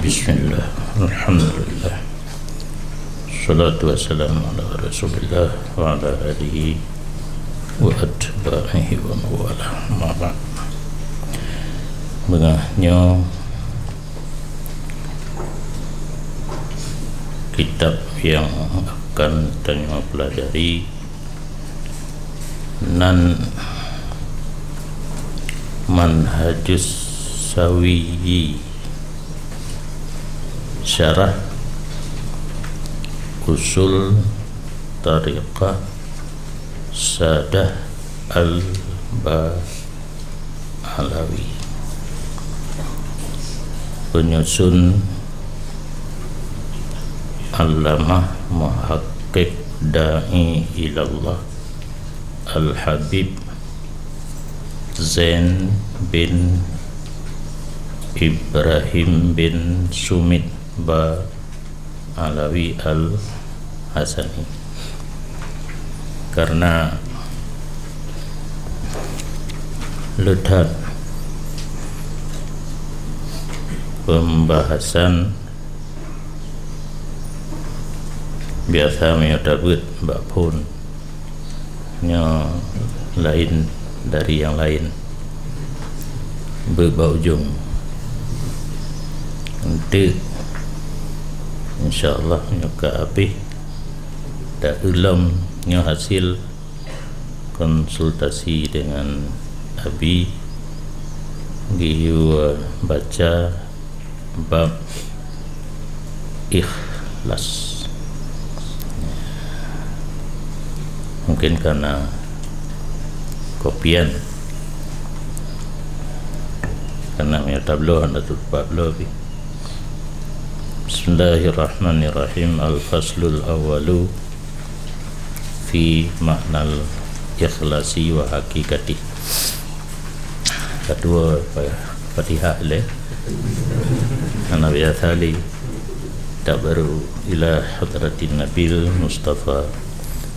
Bismillah, alhamdulillah, salatu wassalamu ala rasulillah wa ala alihi wa atba'ihi wa mawala ma'ba'd. Bengahnya kitab yang akan kita pelajari nan Manhajus Sawiyyi Syarah Usul Tariqah Sadah Al-Ba'alawi, penyusun Allamah Muhaqqiq Da'i Ilallah Al-Habib Zain bin Ibrahim bin Sumit Ba'alawi Al-Hasani. Karena letak pembahasan biasa menyebut Mbak Pun nya lain dari yang lain, berbau ujung untuk insyaAllah nyuka habis dan ulamnya hasil konsultasi dengan Abi Giyu baca bab ikhlas. Mungkin karena kopian, karena punya tablo anda tutup tablo. Bismillahirrahmanirrahim. Al-faslul awalu fi maknal ikhlasi wa hakikati. Kedua Fatihah le karena biasa li tak baru ila hadratin Nabil Mustafa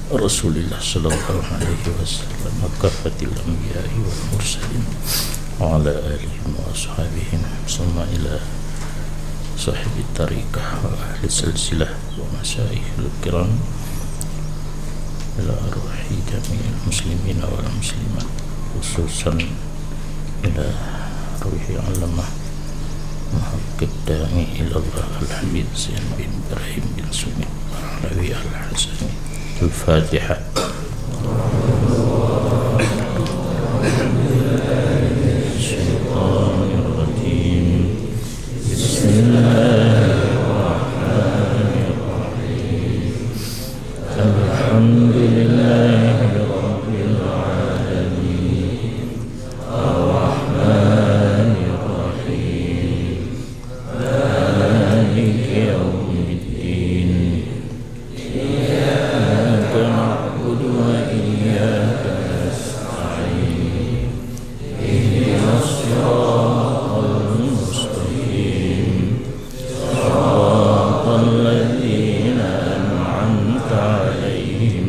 Rasulullah sallallahu alaihi wasallam kafatil anbiya'i wal mursalin wa ala alihi wa ashabihi summa ila sahibi tariqah wa ahli silsilah wa masyayikhul kiram ila arwahi jami'il muslimin wal muslimat, khususan ila ruhi Allamah Muhaqqiq Da'i Ilallah Al-Habib Zain bin Ibrahim bin Sumit Ba'alawi Al-Hasani. الفاتحة. الشيطان الرجيم. بسم الله الرحمن الرحيم. الحمد لله رب العالمين الرحمن الرحيم مالك يوم الدين نعبد وإياك نستعين اهدنا الصراط المستقيم صراط الذين أنعمت عليهم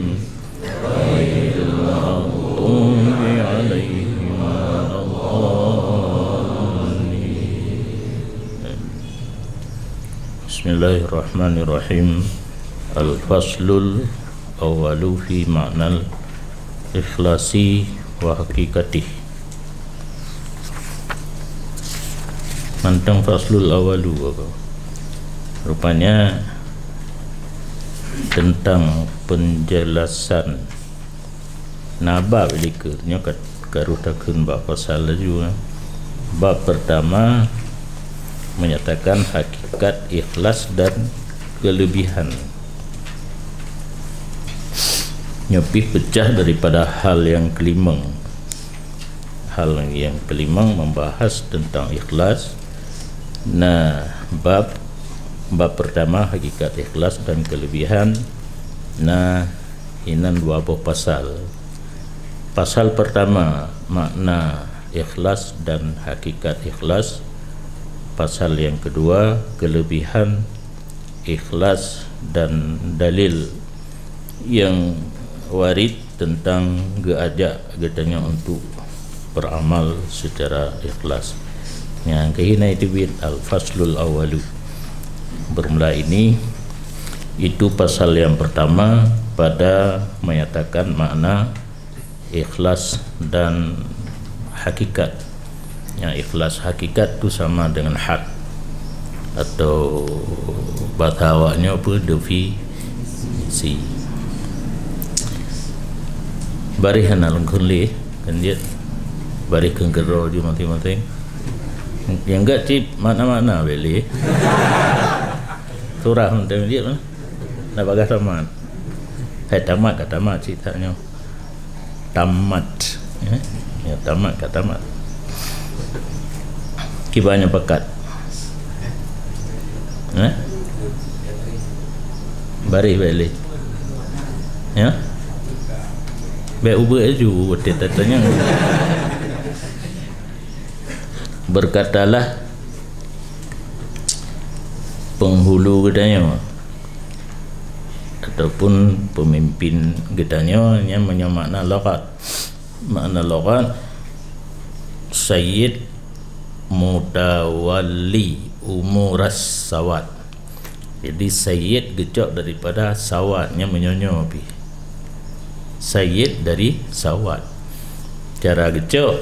غير المغضوب عليهم ولا الضالين. بسم الله الرحمن الرحيم. Al-faslul awalu fi ma'nal ikhlasi wa hakikatih. Mantang faslul awalu apa? Rupanya tentang penjelasan nabab likurnya karutakeun bab pasal juga. Bab pertama menyatakan hakikat ikhlas dan kelebihan, nyepih pecah daripada hal yang kelimang. Hal yang kelimang membahas tentang ikhlas. Nah, bab pertama hakikat ikhlas dan kelebihan. Nah, ini dua buah pasal. Pasal pertama makna ikhlas dan hakikat ikhlas. Pasal yang kedua kelebihan ikhlas dan dalil yang warid tentang geajak katanya untuk beramal secara ikhlas. Yang kehina itu bin al-faslul awalu. bermula ini itu pasal yang pertama pada menyatakan makna ikhlas dan hakikat. Yang ikhlas hakikat tu sama dengan hak atau bahasa awaknya apa, definisi. Bari hanalung kunli kan dia bari kengkero je mati-mati. Yang enggak cip mana-mana beli. Surah untuk dia mana? Nak bagas tamat. Tamat kata tamat ceritanya. Tamat. Ya, tamat kata tamat. Kibanya pekat. Bari balik. Ya. Baik ubah aju tetanya. Berkatalah penghulu gedanya ataupun pemimpin gedanya yang makna lughat. Makna lughat sayyid mutawalli umuras sawat. Jadi sayyid gejok daripada sawatnya menyonyo pi. Sayyid dari sawat. Cara gejok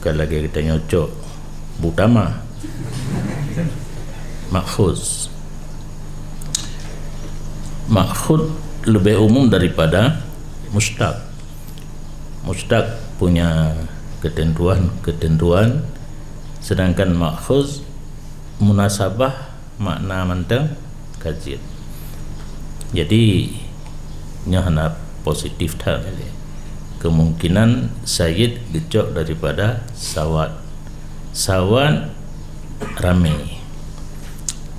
kalau lagi kita nyocok butama makhuz. Makhud lebih umum daripada mustaq. Mustaq punya ketentuan, sedangkan makhuz munasabah makna mentang kajit. Jadi nyahana positif tak kemungkinan sayyid gejok daripada sawat. Sawat ramai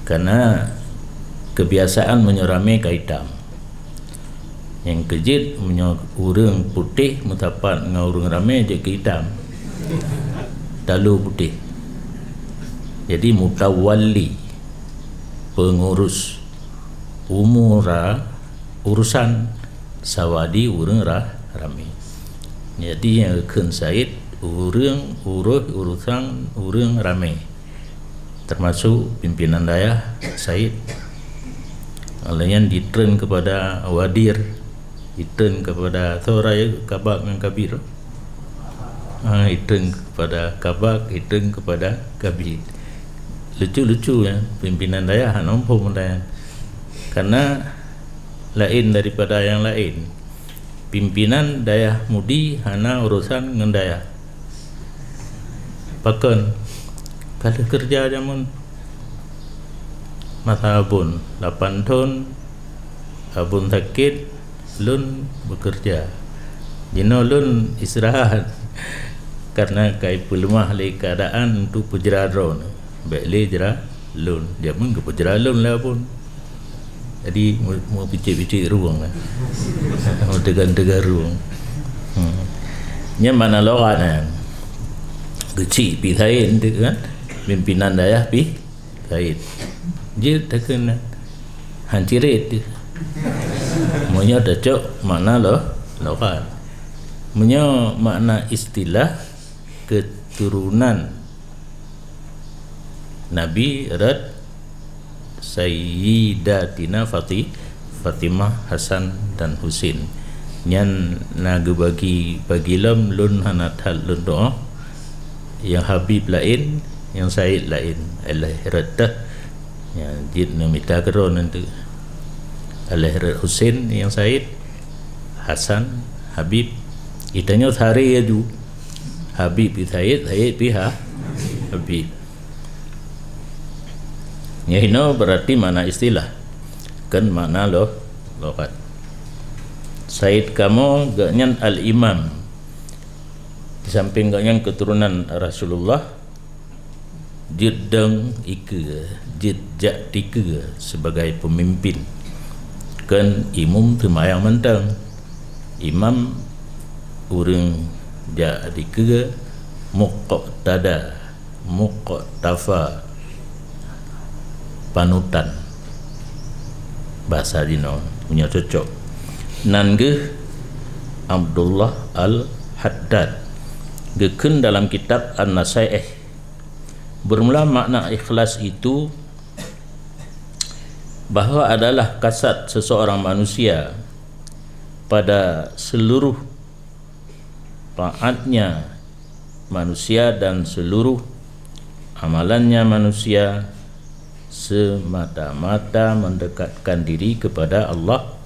karena kebiasaan menyerami kaitam. Yang kejit urang putih mutapat dengan urang ramai je ke hitam. Dalu putih. Jadi mutawalli pengurus umura urusan sawadi urang ramai. Jadi yang akan said urang urusan urang ramai. Termasuk pimpinan dayah said. Alanya ditren kepada wadir, ditren kepada thoraya kabak dan kabir. Ditren kepada kabak, ditren kepada kabir. Lucu-lucu ya pimpinan dayah nampu mendayan. Karena lain daripada yang lain. Pimpinan dayah mudi hana urusan dengan dayah. Bahkan kalau kerja zaman masa abun 8 tahun abun sakit lun bekerja jino lun istirahat karena kai pelemah le keadaan untuk pujera drone baik le jera lun dia pun ke pujera lun lah pun jadi mau picit-picit ruang lah mau tegan-tegan ruang nya mana loran kecil pi sain tu kan pimpinan dayah pi sain dia takkan hancirit punya dacok makna lokan punya makna istilah keturunan Nabi Rad Sayyidatina Fatimah Hasan dan Husin nyan nagu bagi lam lun hanat hal lun doa yang Habib lain yang Said lain Allah Raddah ya jid namita kero nanti Al-Hirad Husin yang Said Hasan Habib itanya thari aju Habib pi Said pi Habib ya ini berarti mana istilah kan mana lokat Said kamu gaknyan al-imam di samping gaknyan keturunan Rasulullah jidang jidjak tiga sebagai pemimpin kan imam temayang mentang imam urang jak tiga muqtada muqtafa panutan bahasa dino punya cocok nangge Abdullah Al-Haddad gekun dalam kitab An-Nasaih bermula makna ikhlas itu bahawa adalah kasat seseorang manusia pada seluruh taatnya manusia dan seluruh amalannya manusia semata-mata mendekatkan diri kepada Allah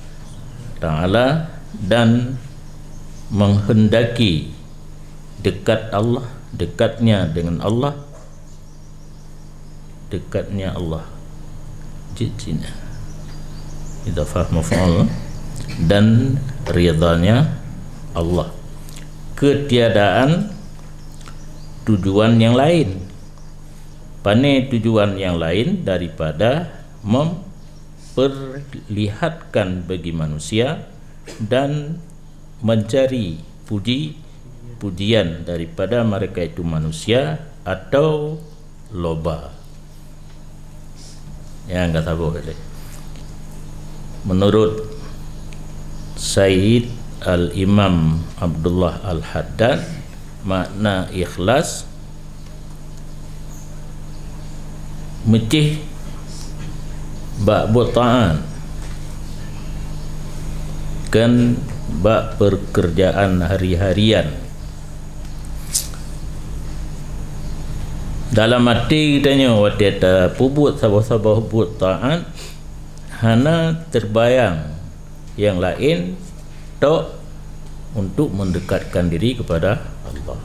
Ta'ala dan menghendaki dekat Allah, dekatnya dengan Allah, dekatnya Allah jijina idafah maf'ul dan ridhanya Allah, ketiadaan tujuan yang lain. Pane tujuan yang lain daripada memperlihatkan bagi manusia dan mencari pujian daripada mereka itu manusia atau loba. Yang kata boleh. Menurut Sayyid Al-Imam Abdullah Al-Haddad, makna ikhlas mecih bak butaan kan bak pekerjaan hari-harian dalam hati kitanya waktu kita pubut sabah-sabah buat taat hana terbayang yang lain tok untuk mendekatkan diri kepada Allah,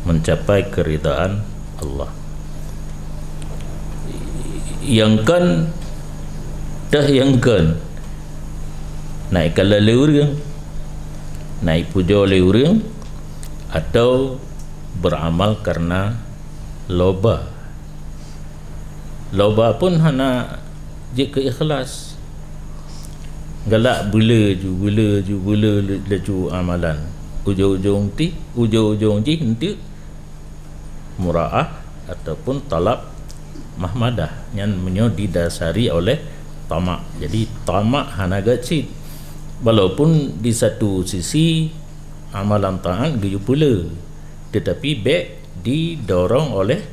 mencapai keridaan Allah. Yang kan dah yang kan naik kala leurang, naik puja leurang, atau beramal karena loba. Loba pun hana jika ikhlas. Galak bela laju amalan. Ujung-ujung ji nanti mura'ah ataupun talab mahmadah yang didasari oleh tamak. Jadi tamak hana gacit, walaupun di satu sisi amalan taat gaya pula, tetapi baik didorong oleh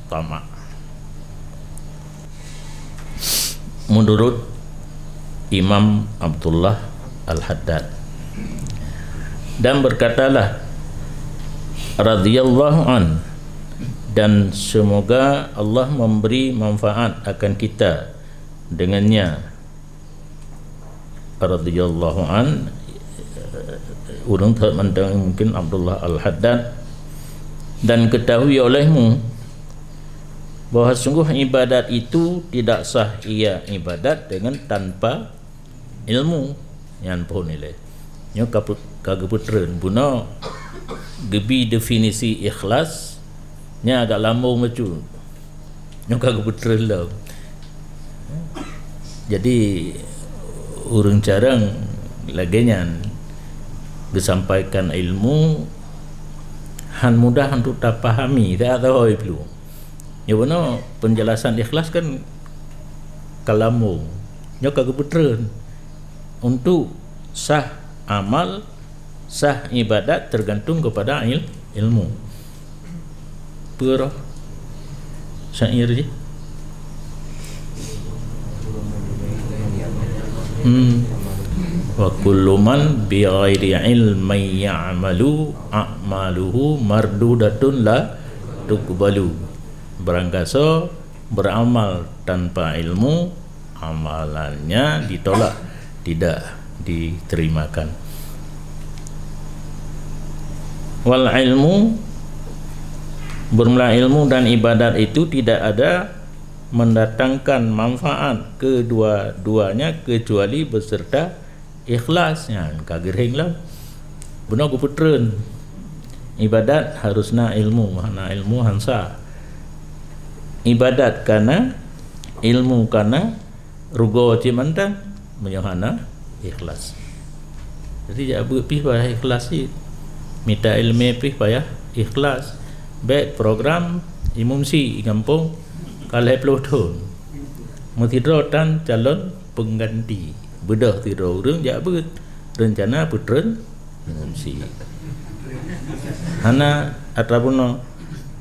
tamak. Menurut Imam Abdullah Al-Haddad, dan berkatalah radhiyallahu an, dan semoga Allah memberi manfaat akan kita dengannya. Radhiyallahu an, urang tak mandang mungkin Abdullah Al-Haddad, dan ketahui olehmu bahawa sungguh ibadat itu tidak sah ia ibadat dengan tanpa ilmu yang pun nilai nyo kageputreun buno gebi definisi ikhlas nya agak lambung macam nyo kageputreun lah. Jadi urang carang lagenyan disampaikan ilmu han mudah untuk tak pahami, tak tahu perlu. Ya benar, penjelasan ikhlas kan kalamu nya kageputreun untuk sah amal, sah ibadat tergantung kepada ilmu. Perah syair je. Wa kullu man bi ghairi ilmi ya'malu a'maluhu mardudatun la tuqbalu. Berangkasa beramal tanpa ilmu, amalannya ditolak, tidak diterimakan. Wal ilmu, bermula ilmu dan ibadat itu tidak ada mendatangkan manfaat kedua-duanya kecuali beserta ikhlasnya. Kagering lah benar kuputreun ibadat harusna ilmu, mana ilmu hansa ibadat kana ilmu kana rugo cimantang menyahana ikhlas. Jadi jak berpih payah ikhlas ni, minta ilmu pih payah ikhlas. Baik program imumsi kampung kalai pelotong mutidrotan calon pengganti bedah tidur urang jak ber rencana putren imumsi hana atapuno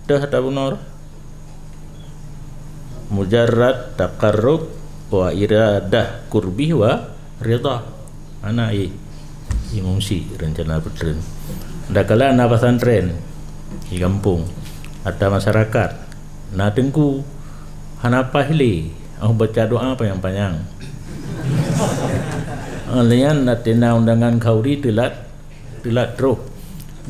dah atapuno mujarrad taqarrub wa iradah qurbi wa ridha. Ana mungsi rencana pesantren. Dakala na pesantren di kampung ada masyarakat na tengku hanapa hili baca doa apa yang panjang. Alian natina undangan kauri telat teruk.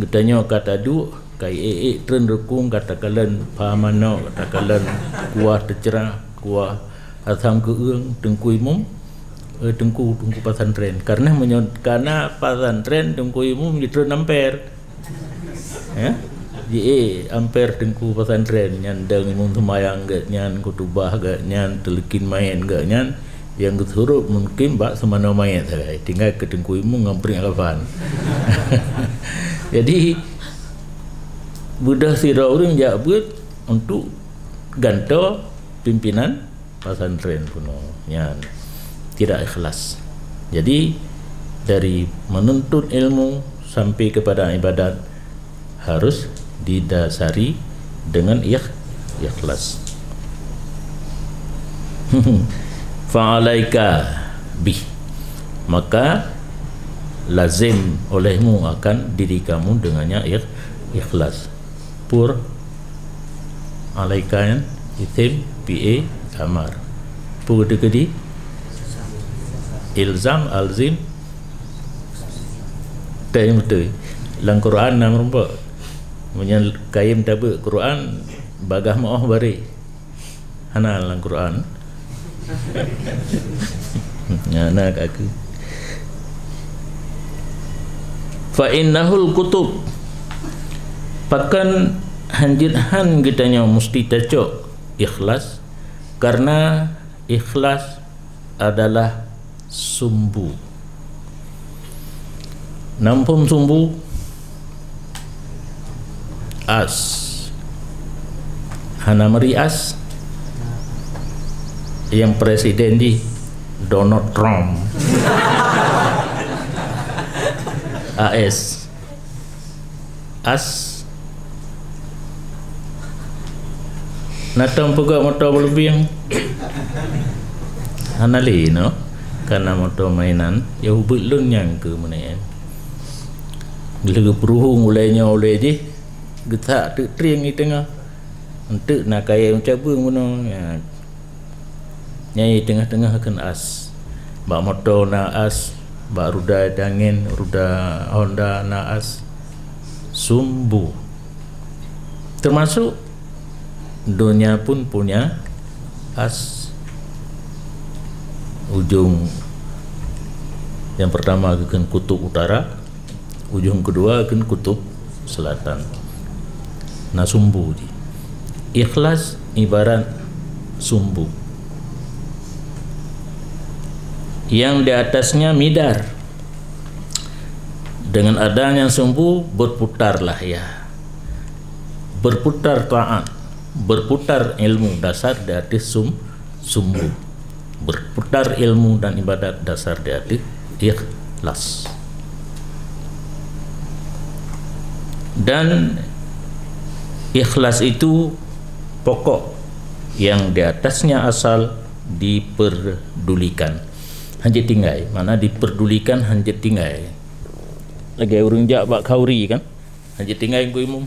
Getanya kata du kai tren rukung kata kalen pamano kata kalen kuah tercerah kuah asam keung tengku imum tengku pesantren karena pesantren tengku imum di tren amper ya di amper tengku pesantren nyan deng imum semayang gak nyan kutubah gak nyan telekin main gak nyan yang kesurup mungkin bak semana main saya tinggal ke tengku imum ngampring kapan. Jadi budak sira orang jabut untuk ganto pimpinan pesantren kuno yang tidak ikhlas. Jadi dari menuntut ilmu sampai kepada ibadat harus didasari dengan ikhlas. Fa'alaika bih, maka lazim olehmu akan diri kamu dengannya ikhlas. Pur alaika itim pa amar pur dekedi ilzam alzim tayum tu lang Quran nam romba menyal kaim tabe Quran bagah maah bari hana lang Quran. Anak aku fa innahul kutub pakan hanjit han kitanya mesti tacok ikhlas karena ikhlas adalah sumbu. Nampun sumbu as hana meri as yang presiden di Donald Trump as natang pega motor berlebih hanali no karena motor mainan ya hubut lun yang ke mana gila peruhung ulainya oleh je getak triang di tengah untuk nak kaya macam mana ya nyai tengah-tengah akan as bak motor na as bak ruda dangin ruda Honda na as sumbu termasuk dunia pun punya as. Ujung yang pertama akan kutub utara, ujung kedua akan kutub selatan. Nah sumbu ikhlas ibarat sumbu yang di atasnya midar. Dengan adanya sumbu berputarlah ya, berputar taat, berputar ilmu dasar di atas sumbu, berputar ilmu dan ibadat dasar di atas ikhlas. Dan ikhlas itu pokok yang di atasnya asal diperdulikan. Hanjit tinggai, mana diperdulikan hanjit tinggai. Lagi urung jak bak kauri kan, hanjit tinggai ku imum.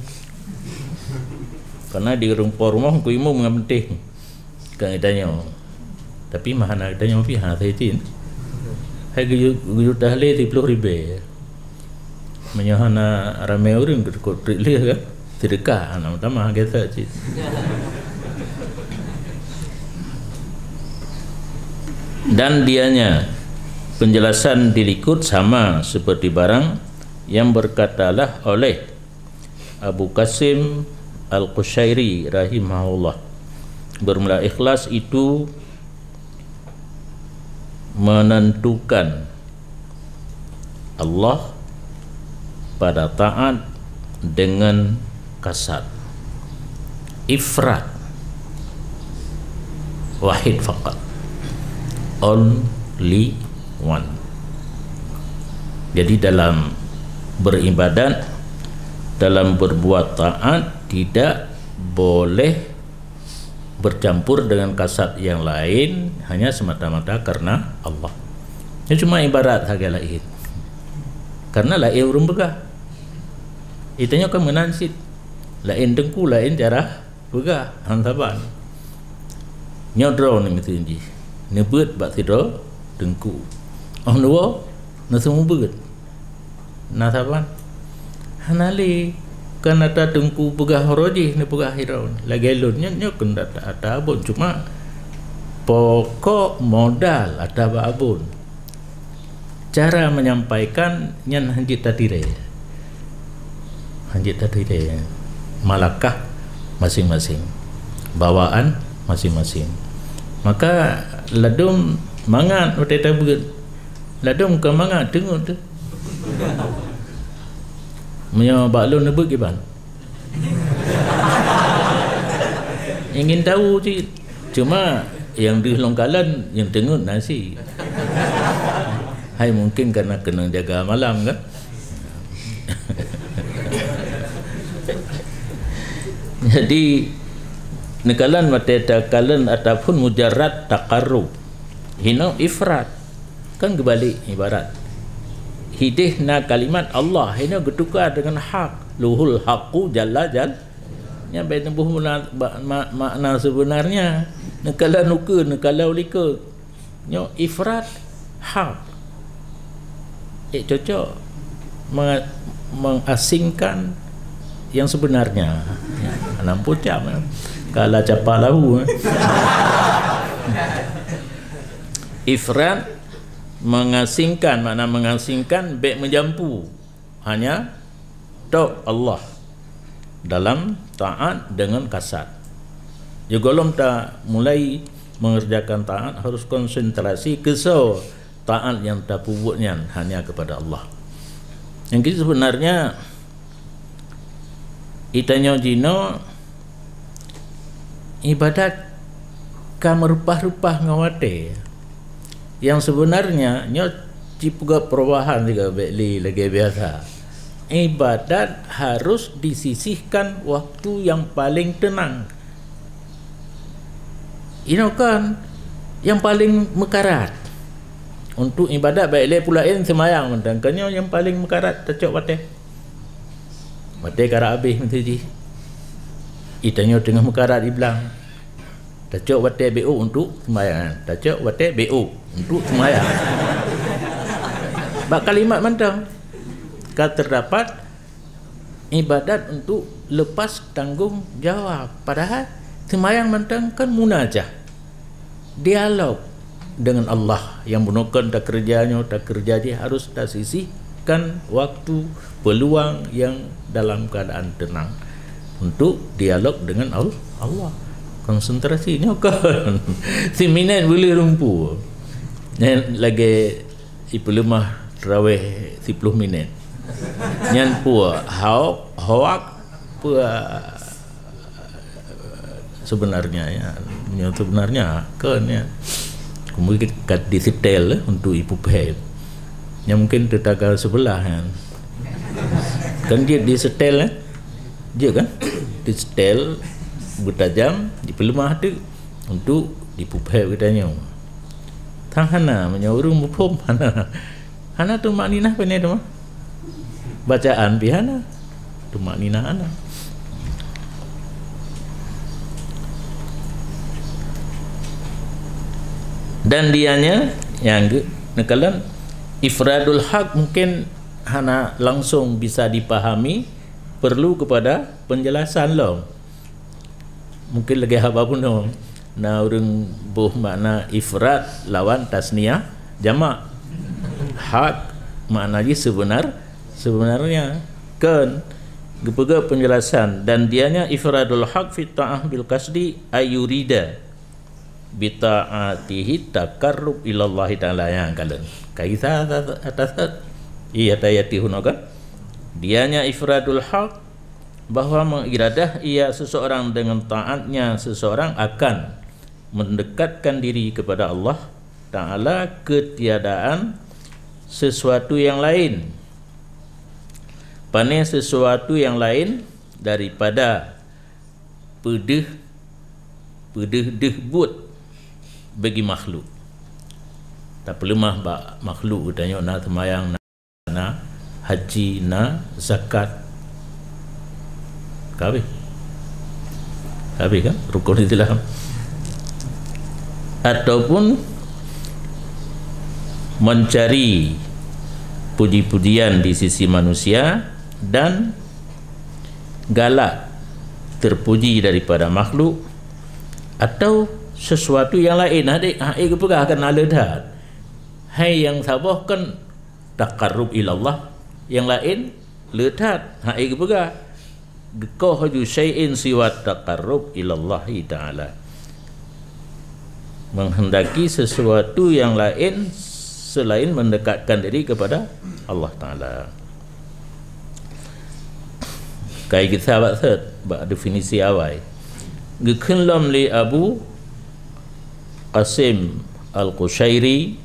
Karena di rumah ku imum ngam penting. Kan itanya. Tapi mahana itanya pi ha thaitin. Hai guyut dahle 10,000. Menyahana ramai orang kot rilih kan. Sedekah anak utama kita cik. Dan dianya penjelasan dilikut sama seperti barang yang berkatalah oleh Abu Qasim Al-Qushairi rahimahullah, bermula ikhlas itu menentukan Allah pada taat dengan kasat, ifrat, wahid faqat, only one. Jadi dalam beribadat, dalam berbuat taat tidak boleh bercampur dengan kasat yang lain hanya semata-mata karena Allah. Ini cuma ibarat harga lain. Karena lain urung begah. Itanya kan menansit. Lain dengku, lain cara begah. Hantaban. Nyodro ni mesti ini. Nebut bak tidur dengku. Oh dua, nasu mubut. Nasaban. Hanali kan ada dengku begah roji ni begah hiraun. Lagi elunnya kan ada abun, cuma pokok modal ada abun. Cara menyampaikan nyan hanjit tadire. Hanjit tadire. Malakah masing-masing. Bawaan masing-masing. Maka ladum mangat uteta beut. Ladum ke mangat tengok tu. Menyo baklon nebut ke ban. Ingin tahu je. Cuma yang di longkalan yang tengok nasi. Hai mungkin karena kena jaga malam kan. Jadi nekalan mateta kalan ataupun mujarrad taqarrub. Hino ifrat. Kan kebalik ibarat. Hidihna kalimat Allah hino bertukar dengan hak. Luhul haqqu jalla jal. Yang baik nembuh makna sebenarnya. Nekala nuka, nekala ulika. Nyo ifrat hak. Cocok mengasingkan yang sebenarnya. Nampu jam. Kalau capa lahu. Ifrat mengasingkan, makna mengasingkan baik menjampu hanya tok Allah dalam taat dengan kasat. Juga belum tak mulai mengerjakan taat harus konsentrasi kesau taat yang tak pupuknya hanya kepada Allah. Yang itu sebenarnya itanya jino ibadat ka merupah-rupah ngawate. Yang sebenarnya nyo cipuga perubahan juga beli lagi biasa. Ibadat harus disisihkan waktu yang paling tenang. Ini kan yang paling mekarat. Untuk ibadat baik pula semayang mentangkannya yang paling mekarat tacok wate. Wate kara habis mesti. Itanya tengah mekarat dibilang. Tacok wate BO untuk semayang. Tacok wate BO untuk semayang. Bak kalimat mantang. Kalau terdapat ibadat untuk lepas tanggungjawab. Padahal semayang mantang kan munajah. Dialog dengan Allah yang menukan tak kerjanya, tak kerja dia harus tak sisihkan waktu peluang yang dalam keadaan tenang untuk dialog dengan Allah. Konsentrasi ni kan si minat boleh rumpu yang lagi ipulumah terawih 10 minit nyan pua hawak pua sebenarnya ya sebenarnya kan ya kemudian kat disetel untuk ibu pahit yang mungkin tetangga sebelah kan dia disetel dia kan disetel bertajam di pelemah tu untuk dipupah katanya. Tang hana menyuruh mupum hana tu maknina apa ni tu? Bacaan bihana tu maknina hana. Dan dianya yang nekalan ifradul haq mungkin hana langsung bisa dipahami, perlu kepada penjelasan loh. Mungkin lagi apa pun dong. Nah orang buh makna ifrad lawan tasniyah jamak. Hak maknanya sebenarnya kan gepega penjelasan dan dianya ifradul haq fi ta'ah bil qasdi ayurida bi ta'atihi takarrub ila Allah taala yang kalen. Kaisa atas iya tayati hunakan. Dianya ifradul haq bahwa mengiradah ia seseorang dengan taatnya seseorang akan mendekatkan diri kepada Allah Ta'ala ketiadaan sesuatu yang lain pane sesuatu yang lain daripada pedih pedeh buat bagi makhluk. Tak perlu mah makhluk tanya nak semayang, nak haji, nak zakat. Kabeh kan rukun Islam. Ataupun mencari puji-pujian di sisi manusia dan galak terpuji daripada makhluk atau sesuatu yang lain. Adik kepegah akan aladat. Hai yang sabah kan taqarrub ilallah, yang lain letat. Hai kepegah gekau haju syai'in siwa taqarrub ilallahi ta'ala, menghendaki sesuatu yang lain selain mendekatkan diri kepada Allah Ta'ala. Kayak kita buat definisi awal gekenlam li Abu Qasim Al-Qushairi,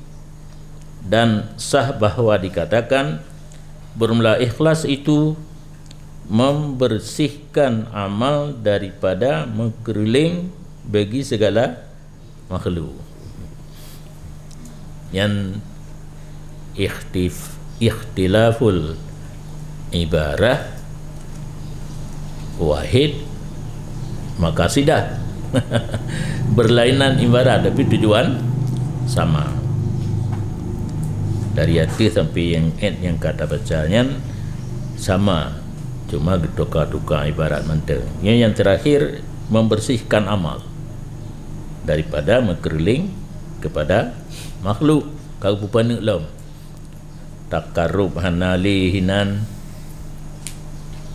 dan sah bahawa dikatakan bermula ikhlas itu membersihkan amal daripada mengkeliling bagi segala makhluk. Yang ikhtilaful ibarah wahid makasidah berlainan ibarat tapi tujuan sama. Dari hati sampai yang yang kata bacanya sama, cuma tukar-tukar ibarat mental. Yang terakhir membersihkan amal daripada mengkeliling kepada makhluk. Kau pupana lam takarrub hanali hinan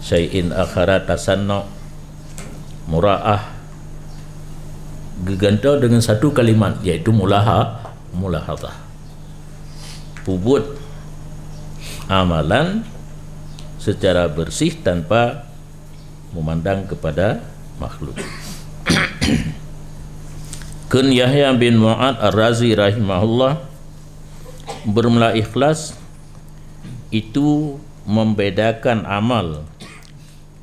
syai'in akharat tasanna mura'ah, gegantau dengan satu kalimat iaitu mulahadzah, buat amalan secara bersih tanpa memandang kepada makhluk. Kun Yahya bin Mu'ad Ar-Razi rahimahullah, bermula ikhlas itu membedakan amal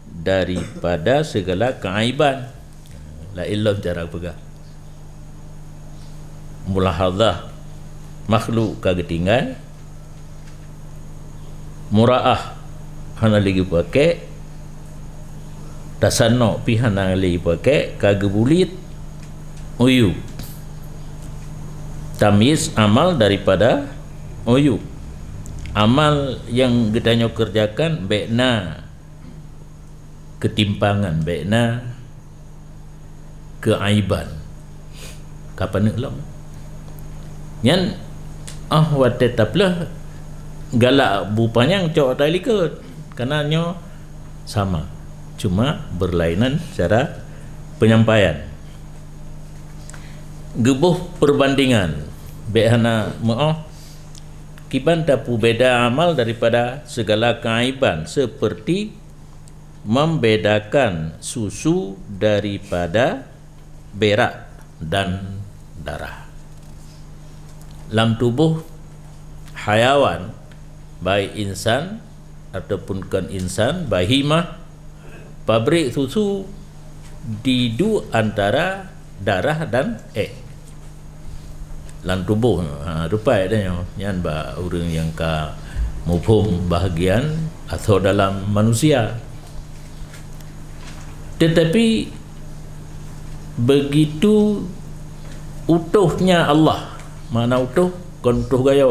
daripada segala keaiban. La illam cara pegang mulahadzah makhluk kagak tinggal, mura'ah hana lagi pakai, tasanno pi hana lagi pakai, kagak bulit uyub, tamyiz amal daripada uyub, amal yang kita kerjakan baikna ketimpangan, baikna keaiban. Kapan nak lam yan watetaplah galak bupanyang cok talikut, karenanya sama, cuma berlainan cara penyampaian. Gebuh perbandingan behana maaf kiban tapu beda amal daripada segala keaiban, seperti membedakan susu daripada berak dan darah. Dalam tubuh hayawan, baik insan ataupun kan insan, bahimah, pabrik susu didu antara darah dan dalam tubuh. Rupai dia yang orang yang ka mufhum bahagian atau dalam manusia. Tetapi begitu utuhnya Allah, mana utuh kon utuh gaya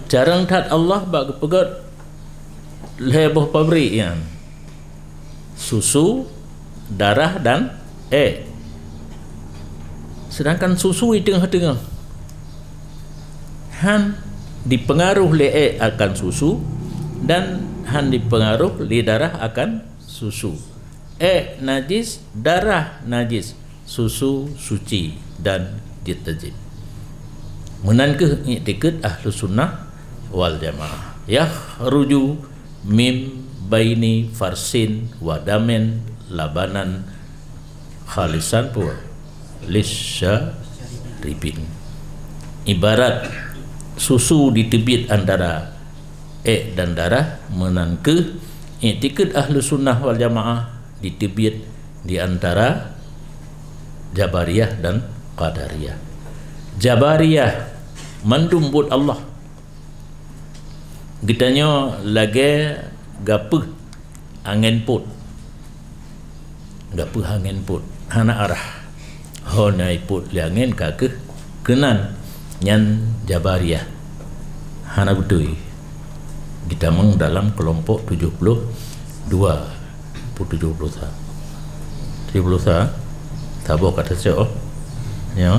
jarang tat Allah bak pegat leboh pabrik yang susu, darah dan sedangkan susu di tengah-tengah han dipengaruh le akan susu dan han dipengaruh le darah akan susu. Najis, darah najis, susu suci dan deterjen. Menankah i'tikad ahlu sunnah wal jamaah yakhruju mim baini farsin wa damin labanan khalisan pun lisyaribin. Ibarat susu ditebit antara dan darah, menangkah i'tikad ahlu sunnah wal jamaah ditebit di antara Jabariyah dan Qadariyah. Jabariyah mendumbut Allah. Gitanya lagi gapuh angin put. Gapuh angin put. Hana arah. Honai put li angin kakeh kenan nyan Jabariyah. Hana betul. Kita meng dalam kelompok 72 70 sa. 70 sa. Tabo kata saya, ya,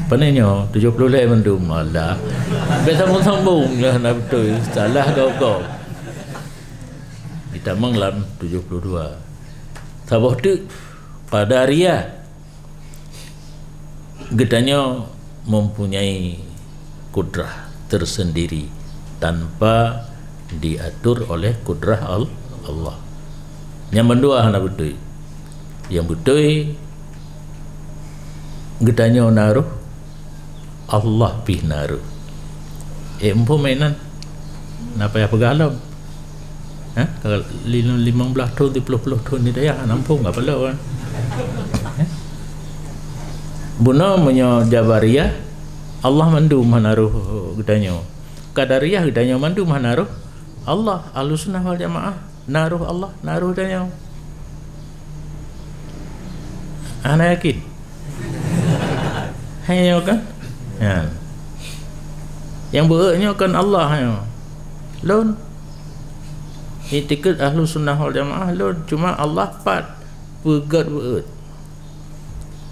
panenyo 70 leh mendum Allah. Bersambung lah nak betul, salah kau. Kita menglam 72. Tabo tu Qadariyah, gedanya mempunyai kudrah tersendiri tanpa diatur oleh kudrah Allah. Yang kedua nak betul, yang betul gedanya naruh Allah pih naruh empo mainan napa ya pegalam kalau 15 tahun 30 tahun ni dah nampung apa lah kan buna menyo Jabariyah Allah mandu manaruh gedanya, Qadariyah gedanya mandu manaruh Allah. Ahlussunnah wal Jamaah naruh Allah, naruh gedanya. Ana yakin hanya kan ya. Yang beratnya kan Allah hanya lon itikad Ahlussunnah wal Jamaah lon cuma Allah pat pegat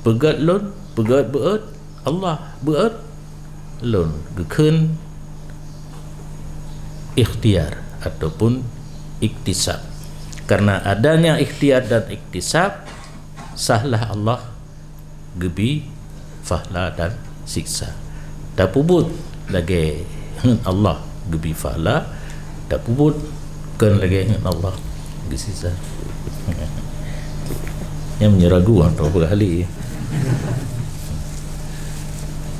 berat lon pegat berat Allah berat lon gekun ikhtiar ataupun iktisab. Karena adanya ikhtiar dan iktisab sahlah Allah gebi fahla dan siksa. Tak pubut lagi Allah gebi fahla, tak pubut kan lagi Allah gebi siksa. Yang menyeragu atau berkali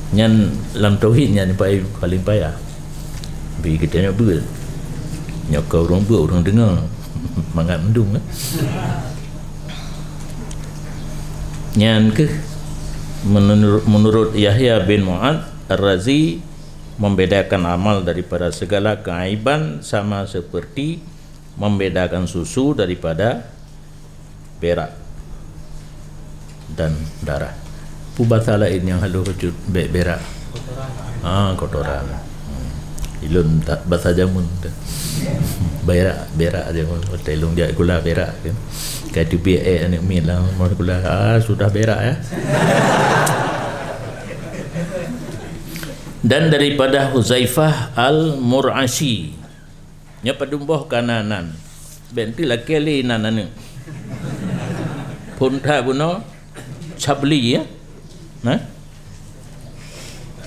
nyan lam tauhid nyan paling payah bi kita nya ber nyokau orang ber orang dengar mangat mendung nyan ke menurut Yahya bin Mu'ad Ar-Razi membedakan amal daripada segala keaiban sama seperti membedakan susu daripada berak dan darah. Pubata lain yang halu wujud berak kotoran ilun tak bahasa jamun berak jamun telung dia gula berak kan kayak tu BA anak min lah mau gula sudah berak ya. Dan daripada Huzaifah Al-Mur'ashi nya padumbuh kananan benti laki li nanan punta buno Chabli ya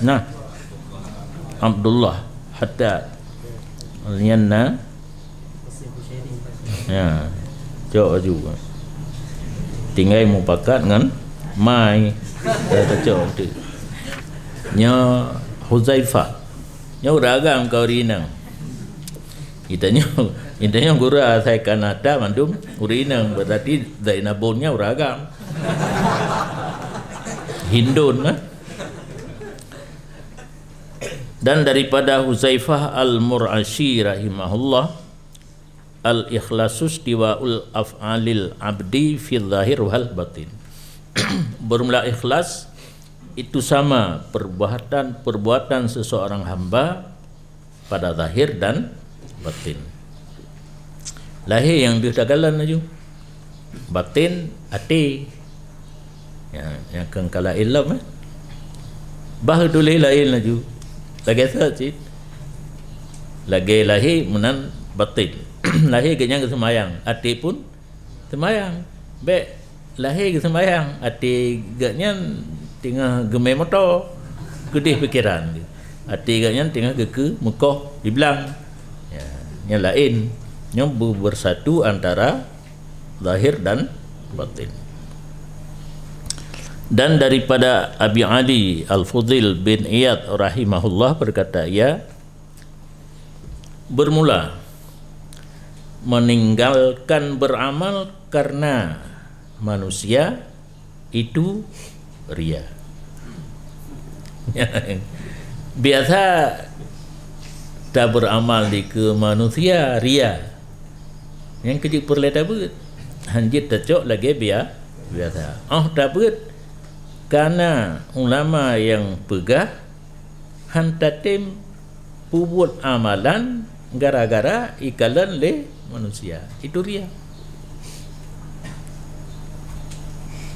nah Abdullah hatta lianna ya cok juga tinggal mupakat dengan mai cok tu nya Huzaifah nya uragam kau rinang itanya gura saya Kanada mandum urinang berarti Zainabonnya uragam Hindun dan daripada Huzaifah Al-Mur'ashi rahimahullah al-ikhlasus tiwa'ul af'alil abdi fi zahir wal batin. Bermula ikhlas itu sama perbuatan seseorang hamba pada zahir dan batin. Lahir yang disagalan aja batin hati yang kengkala ilm bah dulih lain laju lagi sahih lagi lahir menan batin lahir kenyang semayang hati pun semayang be lahir semayang hati gaknya tinggal gemai motor gedih pikiran hati gaknya tinggal ke Mekah di belang yang lain yang bersatu antara zahir dan batin. Dan daripada Abi Ali Al-Fudhil bin Iyad rahimahullah berkata ia bermula meninggalkan beramal karena manusia itu ria. Biasa tak beramal di ke manusia ria. Yang kejut perlet apa? Hanjit tercok lagi biasa. Dapat karena ulama yang pegah hantatim pubut amalan gara-gara ikalan le manusia. Itu ria.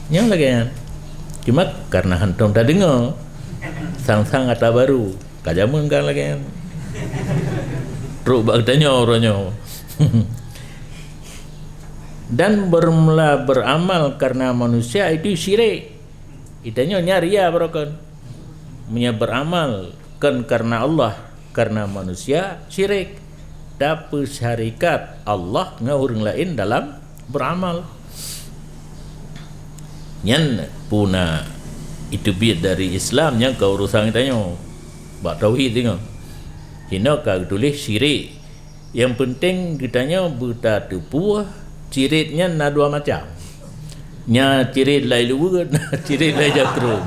Yang lagi kan? Cuma karena hantam tak dengar sang-sang kata baru kajamun kan lagi kan? Teruk bertanya orangnya. Dan bermula beramal karena manusia itu syirik. Itanya ria berokan. Punya beramal kan karena Allah, karena manusia syirik. Tapi syarikat Allah dengan orang lain dalam beramal. Yang puna itu biar dari Islam yang kau urusan itanya. Bak tauhid tengok. Hina kau tulis syirik. Yang penting kitanya buta tepuh. Ciritnya na dua macam. Nya cirit lai luwet, na cirit lai jakrum.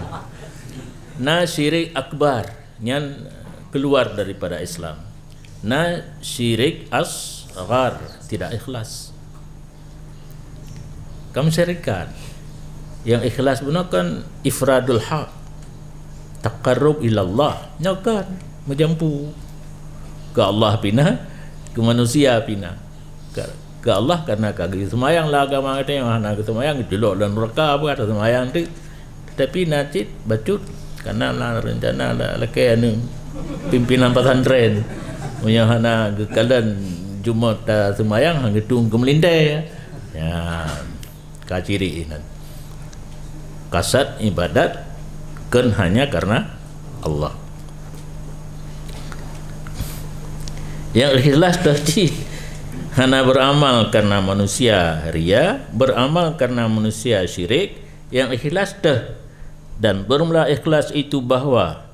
Na syirik akbar, yang keluar daripada Islam. Na syirik asghar, tidak ikhlas. Kamu syarikat. Yang ikhlas benar kan ifradul haq. Taqarrub ilallah. Nyakan menjampu ke Allah pina, ke manusia pina. Ke Allah karena kagak semayang lah agama kita yang mana semayang jelok dan neraka apa kata semayang tu, tapi nacit bacut karena lah rencana lah laki anu pimpinan pesantren yang hana kekalan Jumat semayang hang hitung kemelindai ya kaciri ini kasat ibadat kan hanya karena Allah. Yang ikhlas tadi hana beramal karena manusia ria, beramal karena manusia syirik. Yang ikhlas dah, dan bermula ikhlas itu bahawa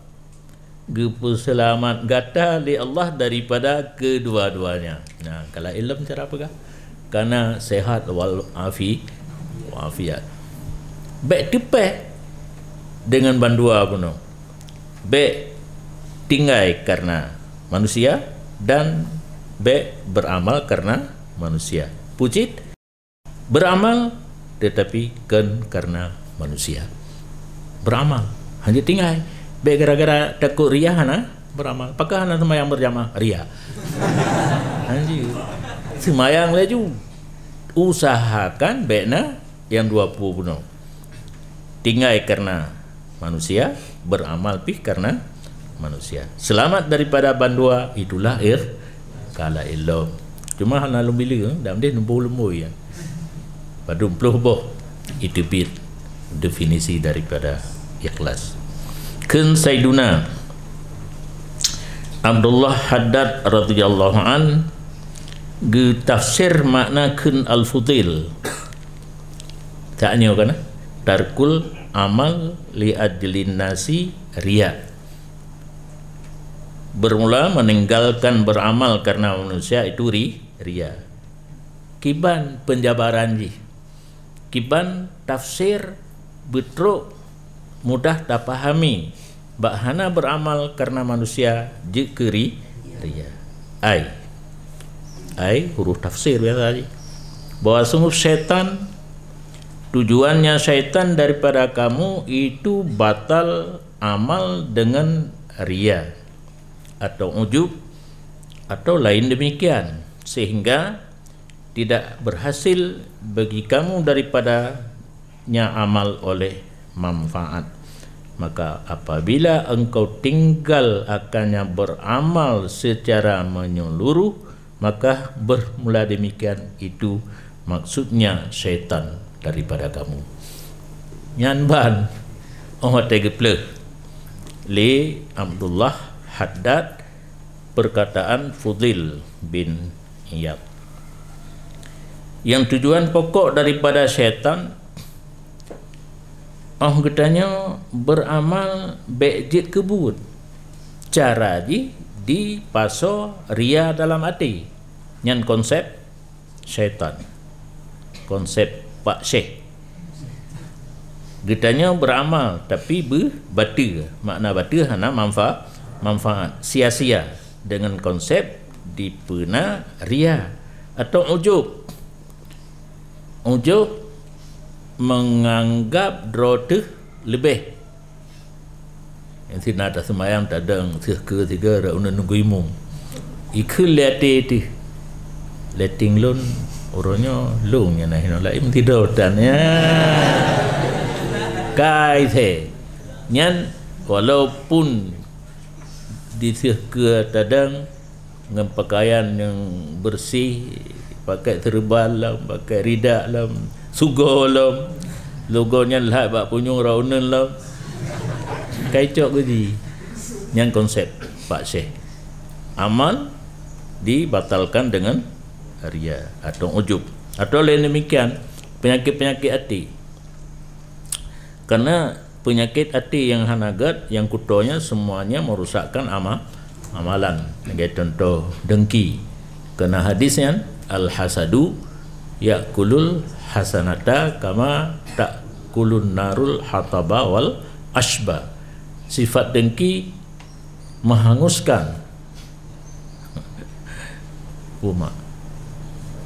selamat gata li Allah daripada kedua-duanya. Nah, kalau ilmu cara apa kah? Karena sehat wal afiat. Baik tepeh dengan bandua kuno. Baik tinggai karena manusia dan beramal karena manusia. Pucit beramal tetapi kan karena manusia. Beramal hanya tinggal gara-gara takut ria hana beramal. Apakah hana semayang berjamaah ria? Anjir. Semayang laju usahakan bekna yang 20 bunuh. Tinggal karena manusia, beramal pih karena manusia. Selamat daripada bandua itulah kala ilmu. Cuma hana lumbili dalam dia lembu ya. Pada 20 boh itu bit definisi daripada ikhlas. Kun Sayyiduna Abdullah Haddad radhiyallahu an ge tafsir makna kun al-fudil. Taknya kan tarkul amal li ajlin nasi riya. Bermula meninggalkan beramal karena manusia itu ria. Kiban penjabaran ji. Kiban tafsir betruk mudah tak pahami. Bahana beramal karena manusia je keri ria. Ai huruf tafsir biasa ji. Bahwa sungguh syaitan, tujuannya syaitan daripada kamu itu batal amal dengan ria atau ujub atau lain demikian, sehingga tidak berhasil bagi kamu daripadanya amal oleh manfaat. Maka apabila engkau tinggal akannya beramal secara menyeluruh, maka bermula demikian itu maksudnya syaitan daripada kamu. Nyanban tegepleh li Abdullah Haddad perkataan Fudil bin Iyad. Yang tujuan pokok daripada syaitan katanya beramal bejit kebut. Cara di paso ria dalam hati. Yang konsep syaitan. Konsep Pak Syekh. Getanya beramal tapi bata. Makna bata hana manfaat sia-sia dengan konsep dipena ria atau ujub. Ujub menganggap droteh lebih. Yang tidak ada semayang tak ada ke tiga dah nunggu imum. Ikut lihat tu. Letting loan orangnya loan yang nak lain tidak dan ya. Kai the nyan walaupun ke tadang dengan pakaian yang bersih, pakai terban lah, pakai ridak lah, sugo lah, logonya lah bak punyung raunan lah, kaicok gedi. Yang konsep Pak Syekh, amal dibatalkan dengan ria atau ujub atau lain demikian penyakit-penyakit hati. Karena penyakit hati yang hanagat, yang kutonya semuanya merusakkan amalan. Sebagai contoh dengki. Kena hadisnya al-hasadu ya'kulul hasanata kama ta'kulun narul hataba wal ashba. Sifat dengki menghanguskan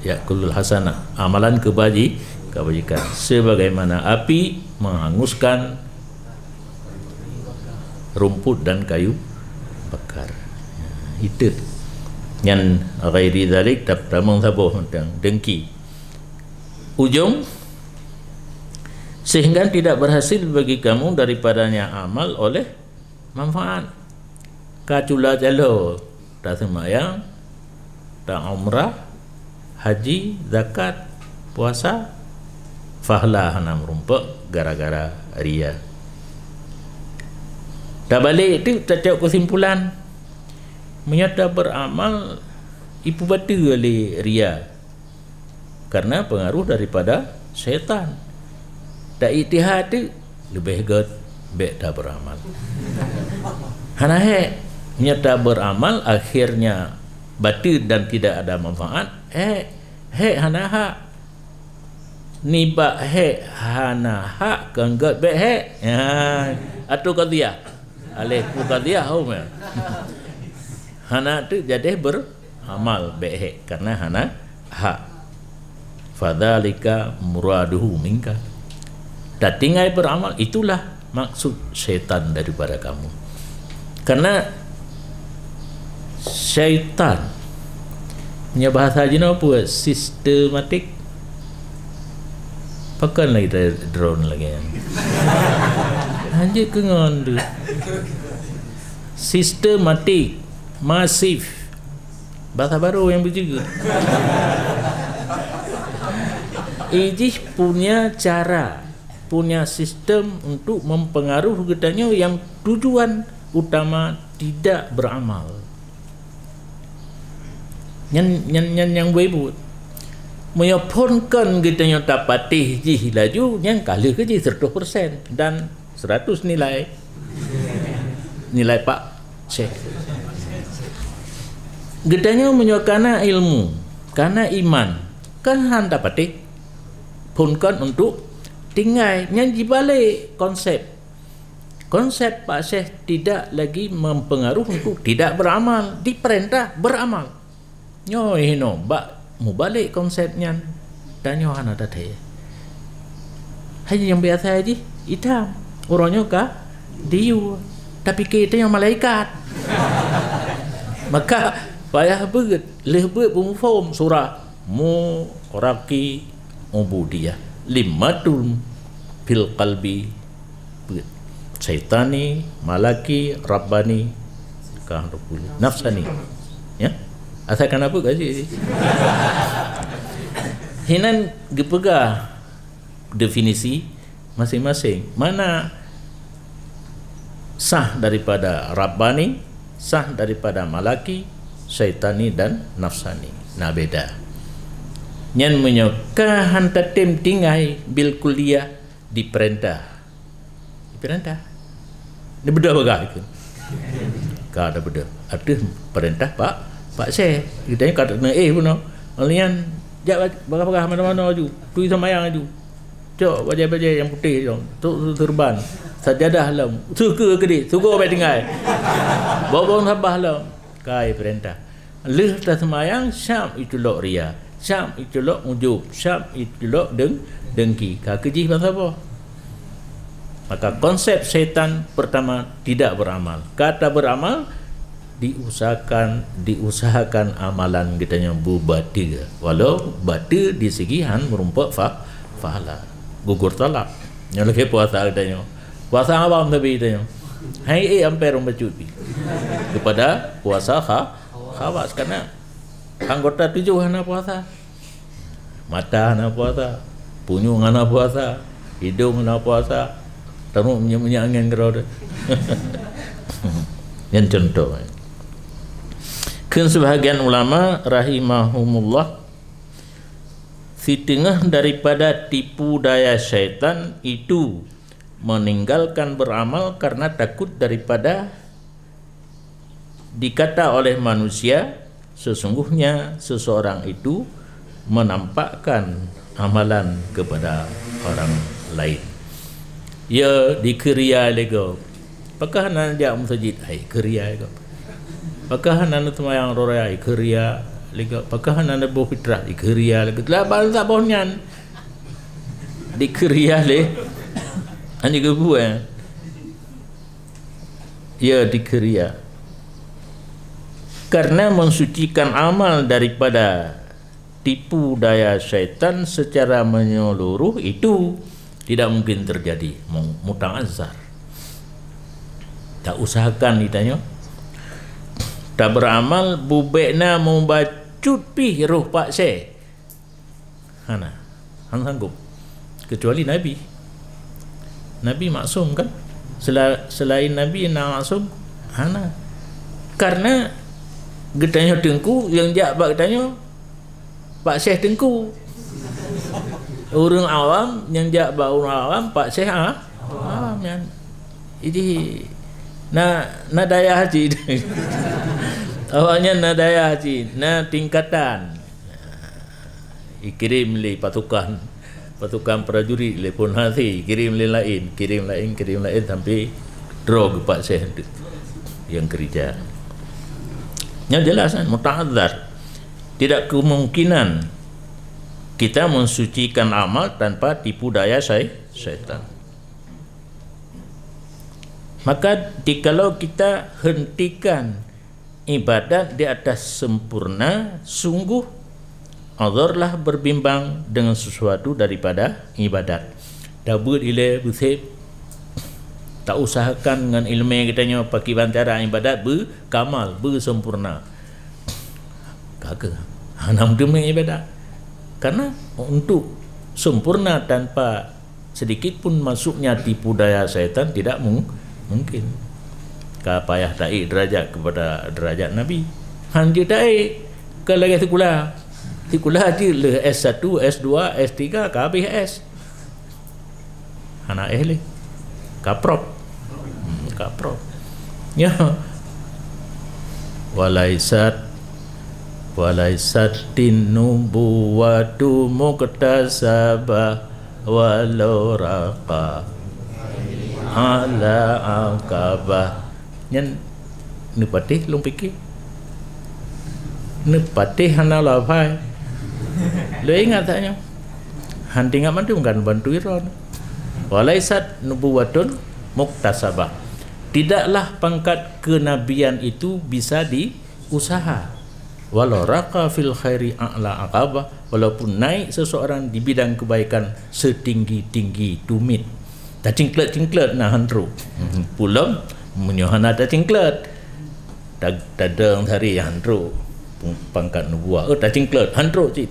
ya'kulul hasanah, amalan kebajikan sebagaimana api menghanguskan rumput dan kayu bakar. Itu yang ghairi zalik tamang sabuh tentang dengki. Ujung sehingga tidak berhasil bagi kamu daripadanya amal oleh manfaat. Kacula jalo tak semayang, tak umrah, haji, zakat, puasa, fahlah hana merumpuk gara-gara ria. Dah balik itu tak kesimpulan menyata beramal ipu batu oleh ria karena pengaruh daripada syaitan. Tak ittihad tu lebih god baik dah beramal. Hana menyata beramal akhirnya batu dan tidak ada manfaat. Hana ni ba hana kanggot baik atau qadiyah alih ku qadiyah hana tu jadi beramal baik karena hana fadzalika muraduhu minka. Tak tinggal beramal, itulah maksud syaitan daripada kamu. Karena syaitan punya bahasa jenis apa? Sistematik. Pakai lagi drone lagi kan. Hanya kengon tu. Sistematik, masif. Bahasa baru yang berjaga. Ijih punya cara, punya sistem untuk mempengaruhi kitanya yang tujuan utama tidak beramal. Yang webut menyapunkan kitanya tapatih jih laju yang kali ke jih 100% dan 100 nilai Pak Syekh. Kitanya menyokana ilmu karena iman kan han tapatih punkan untuk tinggal yang dibalik konsep Pak Syekh tidak lagi mempengaruhi untuk tidak beramal, diperintah beramal. Nyo hino bak mubalik konsepnya dan nyo hana tadi. Hanya yang biasa aja hitam orangnya kah diu tapi kita yang malaikat. Maka payah beget lebih bumufom surah mu raki ubudiyah limatun fil qalbi syaitani malaki rabbani kahrul nafsani ya asalkan apa gaji hinan gepegah definisi masing-masing mana sah daripada rabbani, sah daripada malaki, syaitani dan nafsani. Nah beda nyan menyokah hantatim tinggai bil kuliah diperintah dia beda bagah itu ka ada beda ada perintah Pak Syekh kita kata pun alian jak bagah-bagah mana-mana aju tu samayang aju Cok baju-baju yang putih tu turban. Sajadah lah. Suka ke dia? Suka baik tinggal. Bawa sabah lah. Kai perintah. Leh tak semayang, Syam itu lok ria. Syam itu lok ujub. Syam itu lok dengki. Kau kejih bangsa apa? Maka konsep setan pertama tidak beramal. Kata beramal diusahakan amalan kitanya bubati. Walau bati di segi han merumpak fahala. Gugur talak. Yang lagi puasa kitanya. Puasa awam tapi kitanya. Hai ampere membacuti. Kepada puasa khawas karena anggota 7 hana puasa. Mata hana puasa, punyung hana puasa, hidung hana puasa, teruk punya angin kerau. Yang contoh. Kan sebahagian ulama rahimahumullah setengah daripada tipu daya syaitan itu meninggalkan beramal karena takut daripada dikata oleh manusia sesungguhnya seseorang itu menampakkan amalan kepada orang lain. Ya dikeria lego. Apakah nan dia masjid ai keria lego. Apakah nan semayang raya ai keria lego. Apakah nan bo fitrah ai keria lego. Lah bangsa bonyan dikeria le. Ani gebu ya dikeria. Karena mensucikan amal daripada tipu daya syaitan secara menyeluruh itu tidak mungkin terjadi. Mutang azhar. Tak usahakan ditanya. Tak beramal bubekna membacut pi roh pak se. Hana. Han sanggup. Kecuali Nabi. Nabi maksum kan? Selain Nabi yang maksum, hana. Karena getanya tengku yang jak bak getanya Pak Syekh tengku. Orang awam yang jak bak orang awam Pak Syekh awam yang. Jadi na daya haji. Awalnya na daya haji, na tingkatan. Kirim li pasukan prajurit telepon hati, kirim lain sampai draw ke Pak Syekh yang kerja. Yang jelas kan muta'adzar. Tidak kemungkinan kita mensucikan amal tanpa tipu daya syaitan. Maka jikalau kita hentikan ibadat di atas sempurna, sungguh azarlah berbimbang dengan sesuatu daripada ibadat. Dabut ile busib tak usahakan dengan ilmu kitanya pakai bantara ibadat berkamal, bersempurna. Kagak. Hanam demi ibadat. Karena untuk sempurna tanpa sedikit pun masuknya tipu daya syaitan tidak mungkin. Ka payah taik derajat kepada derajat Nabi. Han dia taik ke lagi sekolah. Sekolah je le S1, S2, S3 ka habis S. Anak le. Kaprop. Kaprop. Ya. Walaisat nubuwatu muktasabah walau raqa ala aqabah. Nyen nepatih lung fikir. Nepatih hana lafai. Lo ingat taknya. Han tinggal mantu kan bantu iron. Walaisat nubuwatun muktasabah. Tidaklah pangkat kenabian itu bisa diusaha. Walau raqa fil khairi a'la aqabah, walaupun naik seseorang di bidang kebaikan setinggi-tinggi tumit. Tak cingklet nah handru. Pulang menyohana tak cingklet. Dadang hari handru pangkat nubuah. Tak cingklet handru cik.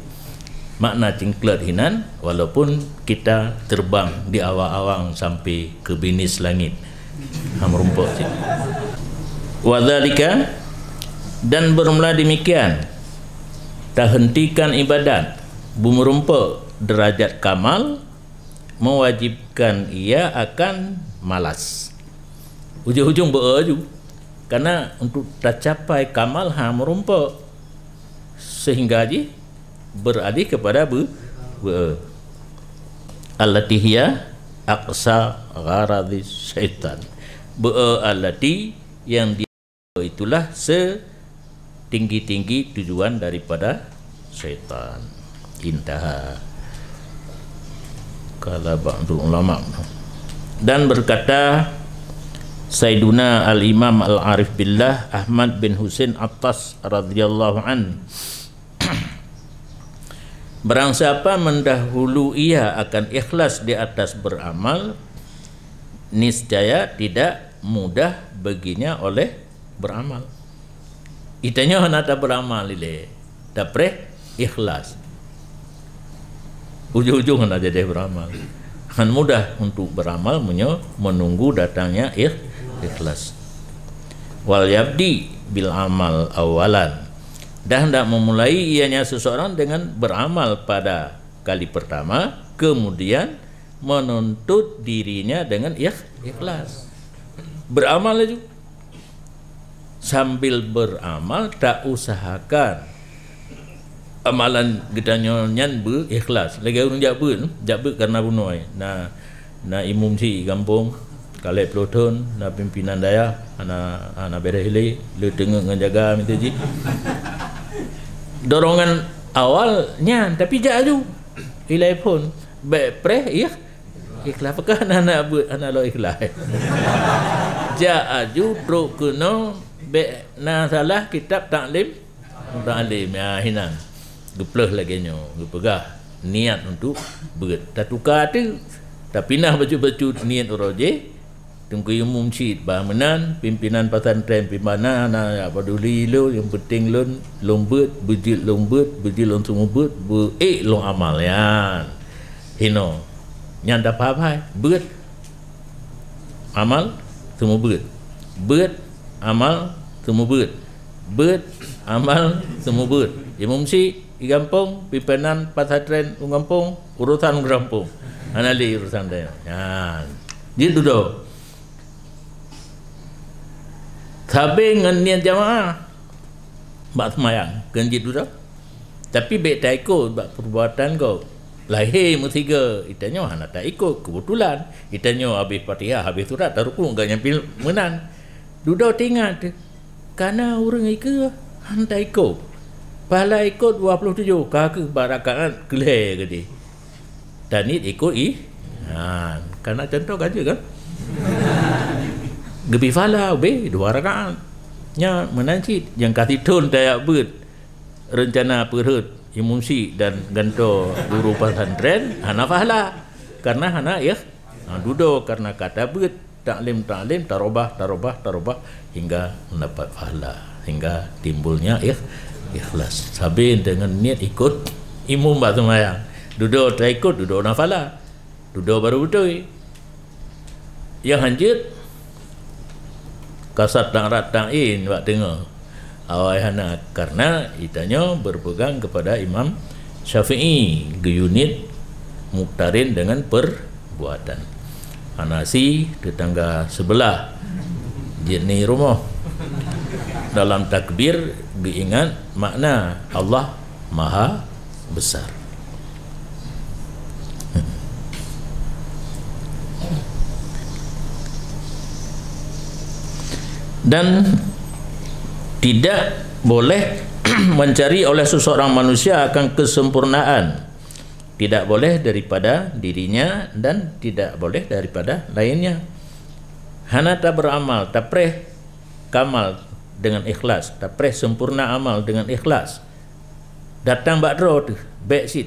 Makna cingklet hinan walaupun kita terbang di awang-awang sampai ke binis langit. Merumpuk cik. Wadzalika, dan bermula demikian tak hentikan ibadat bumerumpuk derajat kamal mewajibkan ia akan malas. Ujung-ujung beraju karena untuk tercapai kamal merumpuk sehingga beralih kepada allati hiya aqsa gharadhi syaitan, allati yang dia itulah setinggi-tinggi tujuan daripada syaitan. Intaha kala ba'du ulama. Dan berkata Sayyiduna Al-Imam Al-Arif Billah Ahmad bin Husain Attas radhiyallahu an, barang siapa mendahulu ia akan ikhlas di atas beramal, niscaya tidak mudah baginya oleh beramal. Itanya hendak beramal ile, dapre ikhlas. Ujung-ujung hendak jadi beramal. Han mudah untuk beramal menunggu datangnya ikhlas. Wal yabdi bil amal awalan, dan hendak memulai ianya seseorang dengan beramal pada kali pertama, kemudian menuntut dirinya dengan ikhlas. Beramal aja. Sambil beramal tak usahakan amalan gedanya nyan berikhlas. Lagi orang jabe karena bunuh. Na imum si kampung kalai peloton, na pimpinan daya, ana berehile, le tengah ngejaga minta ji. Dorongan awalnya tapi jaju ilai pun pre ikhlas pekan anak lo ikhlas. Jaju pro kena be na salah kitab taklim ya hinan gepleh lagi nyo gepegah niat untuk bertatukar tu tapi nah baju-baju niat roje tunggu umum cid bahmenan pimpinan pesantren pimana na apa duli lo yang penting lon lombet bejil lon semua long amal yan hino nyanda apa bet amal semua bet amal semua bet amal semua imam si di kampung pimpinan pesantren di kampung urusan kampung anali urusan dia yan dia duduk sabe ngan niat jamaah bak semayang kenjit duduk tapi baik tak ikut bak perbuatan kau lahir musiga itanya hana tak ikut kebetulan itanya habis Fatihah habis surat rukuk enggak nyampe menang duduk ingat karena orang ikut hana tak ikut pahala ikut 27 kakak barakaan kelih gede dan ini ikut karena contoh kaji kan gebi fala be 2 rakaat nya menancit yang kasih tun tayak ber rencana perut imumsi dan ganto guru pesantren hana fahala karena hana duduk karena kata ber taklim tarobah hingga mendapat fahala hingga timbulnya ikhlas sabin dengan niat ikut imum bak semayang duduk tak ikut duduk nafala duduk baru betul yang hanjit kasat dan ratain buat tengah awal hana karena itanya berpegang kepada Imam Syafi'i geyunit muktarin dengan perbuatan Hanasi tetangga sebelah jenis rumah dalam takbir diingat makna Allah Maha Besar. Dan tidak boleh mencari oleh seseorang manusia akan kesempurnaan, tidak boleh daripada dirinya dan tidak boleh daripada lainnya. Hana tak beramal tapreh kamal dengan ikhlas, tapreh sempurna amal dengan ikhlas. Datang bakro tu backseat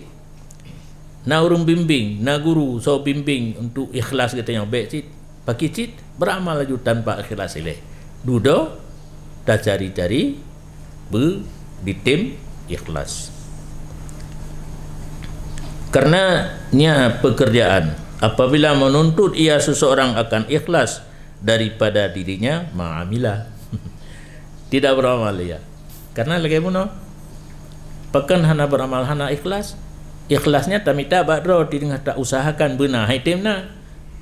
na urung bimbing na guru so bimbing untuk ikhlas katanya backseat pakai cit beramal laju tanpa ikhlas ileh duduk dah cari-cari di tim ikhlas karena nya pekerjaan apabila menuntut ia seseorang akan ikhlas daripada dirinya ma'amilah tidak beramal ya karena lagi bunuh pekan hana beramal hana ikhlasnya tamita badro tidak tak usahakan benar haitimna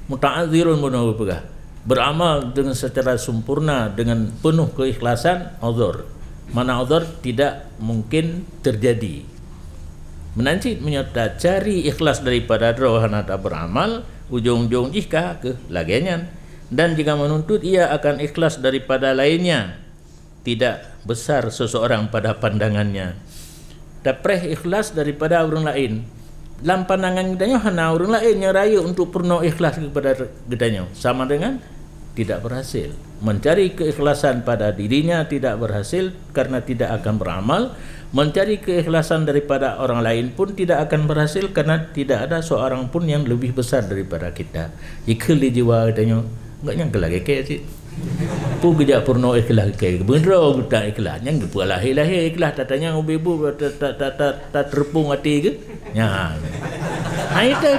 muta'adzirun bunuh pegah beramal dengan secara sempurna dengan penuh keikhlasan uzur mana uzur tidak mungkin terjadi menancit menyerta cari ikhlas daripada rohana tak beramal ujung-ujung jika ke lagiannya, dan jika menuntut ia akan ikhlas daripada lainnya tidak besar seseorang pada pandangannya. Dapreh ikhlas daripada orang lain dalam pandangan gedanya hana orang lain yang raya untuk purna ikhlas kepada gedanya, sama dengan tidak berhasil. Mencari keikhlasan pada dirinya tidak berhasil karena tidak akan beramal. Mencari keikhlasan daripada orang lain pun tidak akan berhasil karena tidak ada seorang pun yang lebih besar daripada kita. Ikhlas di jiwa katanya enggak nyangka lagi ke sih. Pu gejak purno ikhlas ke bener tak ikhlas yang gepu lahir ikhlas tatanya ibu tak terpung hati ke nya. Itu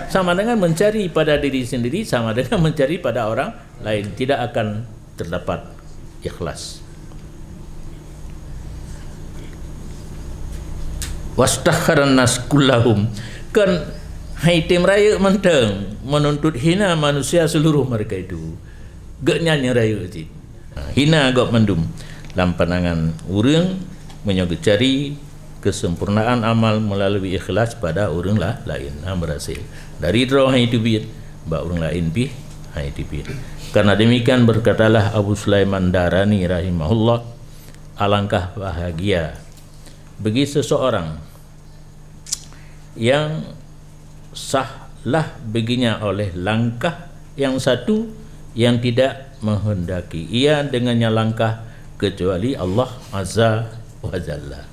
sama dengan mencari pada diri sendiri, sama dengan mencari pada orang lain, tidak akan terdapat ikhlas. Wastakharan nas kullahum, kan haitim raya menteng menuntut hina manusia seluruh mereka itu. Gak nyanyi raya itu. Hina gak mendum dalam pandangan orang menyoga cari kesempurnaan amal melalui ikhlas pada orang lain berhasil. Dari roh itu biar bak orang lain pi itu biar. Karena demikian berkatalah Abu Sulaiman Darani rahimahullah, alangkah bahagia bagi seseorang yang sahlah baginya oleh langkah yang satu yang tidak menghendaki ia dengannya langkah kecuali Allah Azza wa Jalla.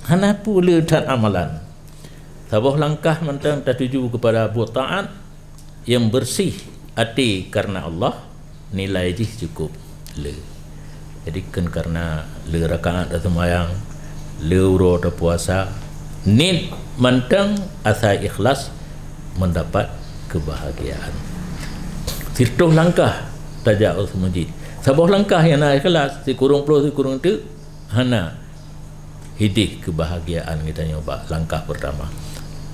Hana pula dan amalan sebuah langkah mentang tertuju kepada buat taat yang bersih hati karena Allah, nilai je cukup le. Jadi kan karena le rakaat atau sembahyang, le uro atau puasa, ni mentang asa ikhlas mendapat kebahagiaan. Sirtuh langkah taja'ul masjid. Sebuah langkah yang nak ikhlas, si kurung puluh si kurung tu hana hidih kebahagiaan kita nyoba langkah pertama.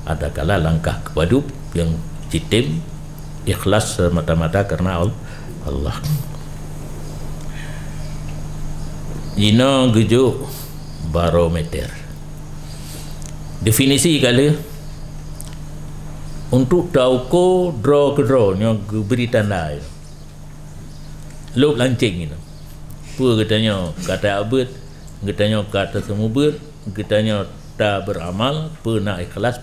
Ada kala langkah kepada yang citim ikhlas semata-mata karena Allah. Ino gejuk barometer. Definisi kali untuk tahu draw ke draw nya beri tanda. Lop lancing itu. Pu katanya kata abad, katanya kata semua ber, katanya tak beramal, pernah ikhlas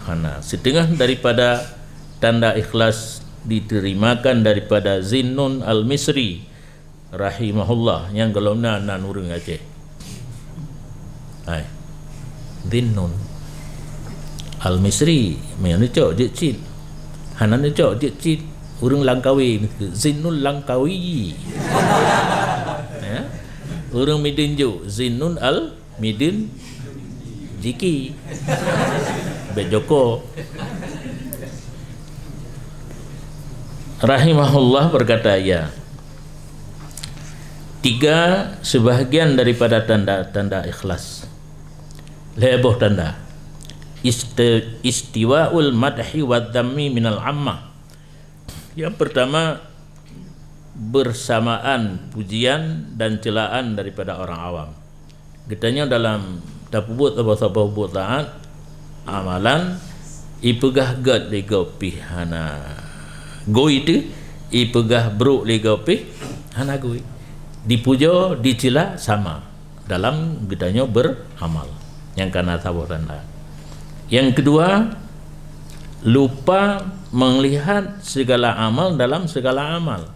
hana. Setengah daripada tanda ikhlas diterimakan daripada Zinnun Al-Misri rahimahullah yang golongan nan urang Aceh. Hai. Zinnun Al-Misri yang cok je cit. Hana cok je cit urang Langkawi, Zinnul Langkawi. Ya. Urang Midin jo Zinnun Al-Midin Jiki Bejoko rahimahullah berkata ya, tiga sebahagian daripada tanda-tanda ikhlas. Leboh tanda istiwa'ul madhi wa dhammi minal ammah. Yang pertama, bersamaan pujian dan celaan daripada orang awam. Katanya dalam tapubut apa-apa buat taat amalan ipegah gad lego pihana goi itu ipegah bro lego pi hana goi dipuja dicela sama dalam gedanya beramal yang karena tahu tanda. Yang kedua, lupa melihat segala amal dalam segala amal.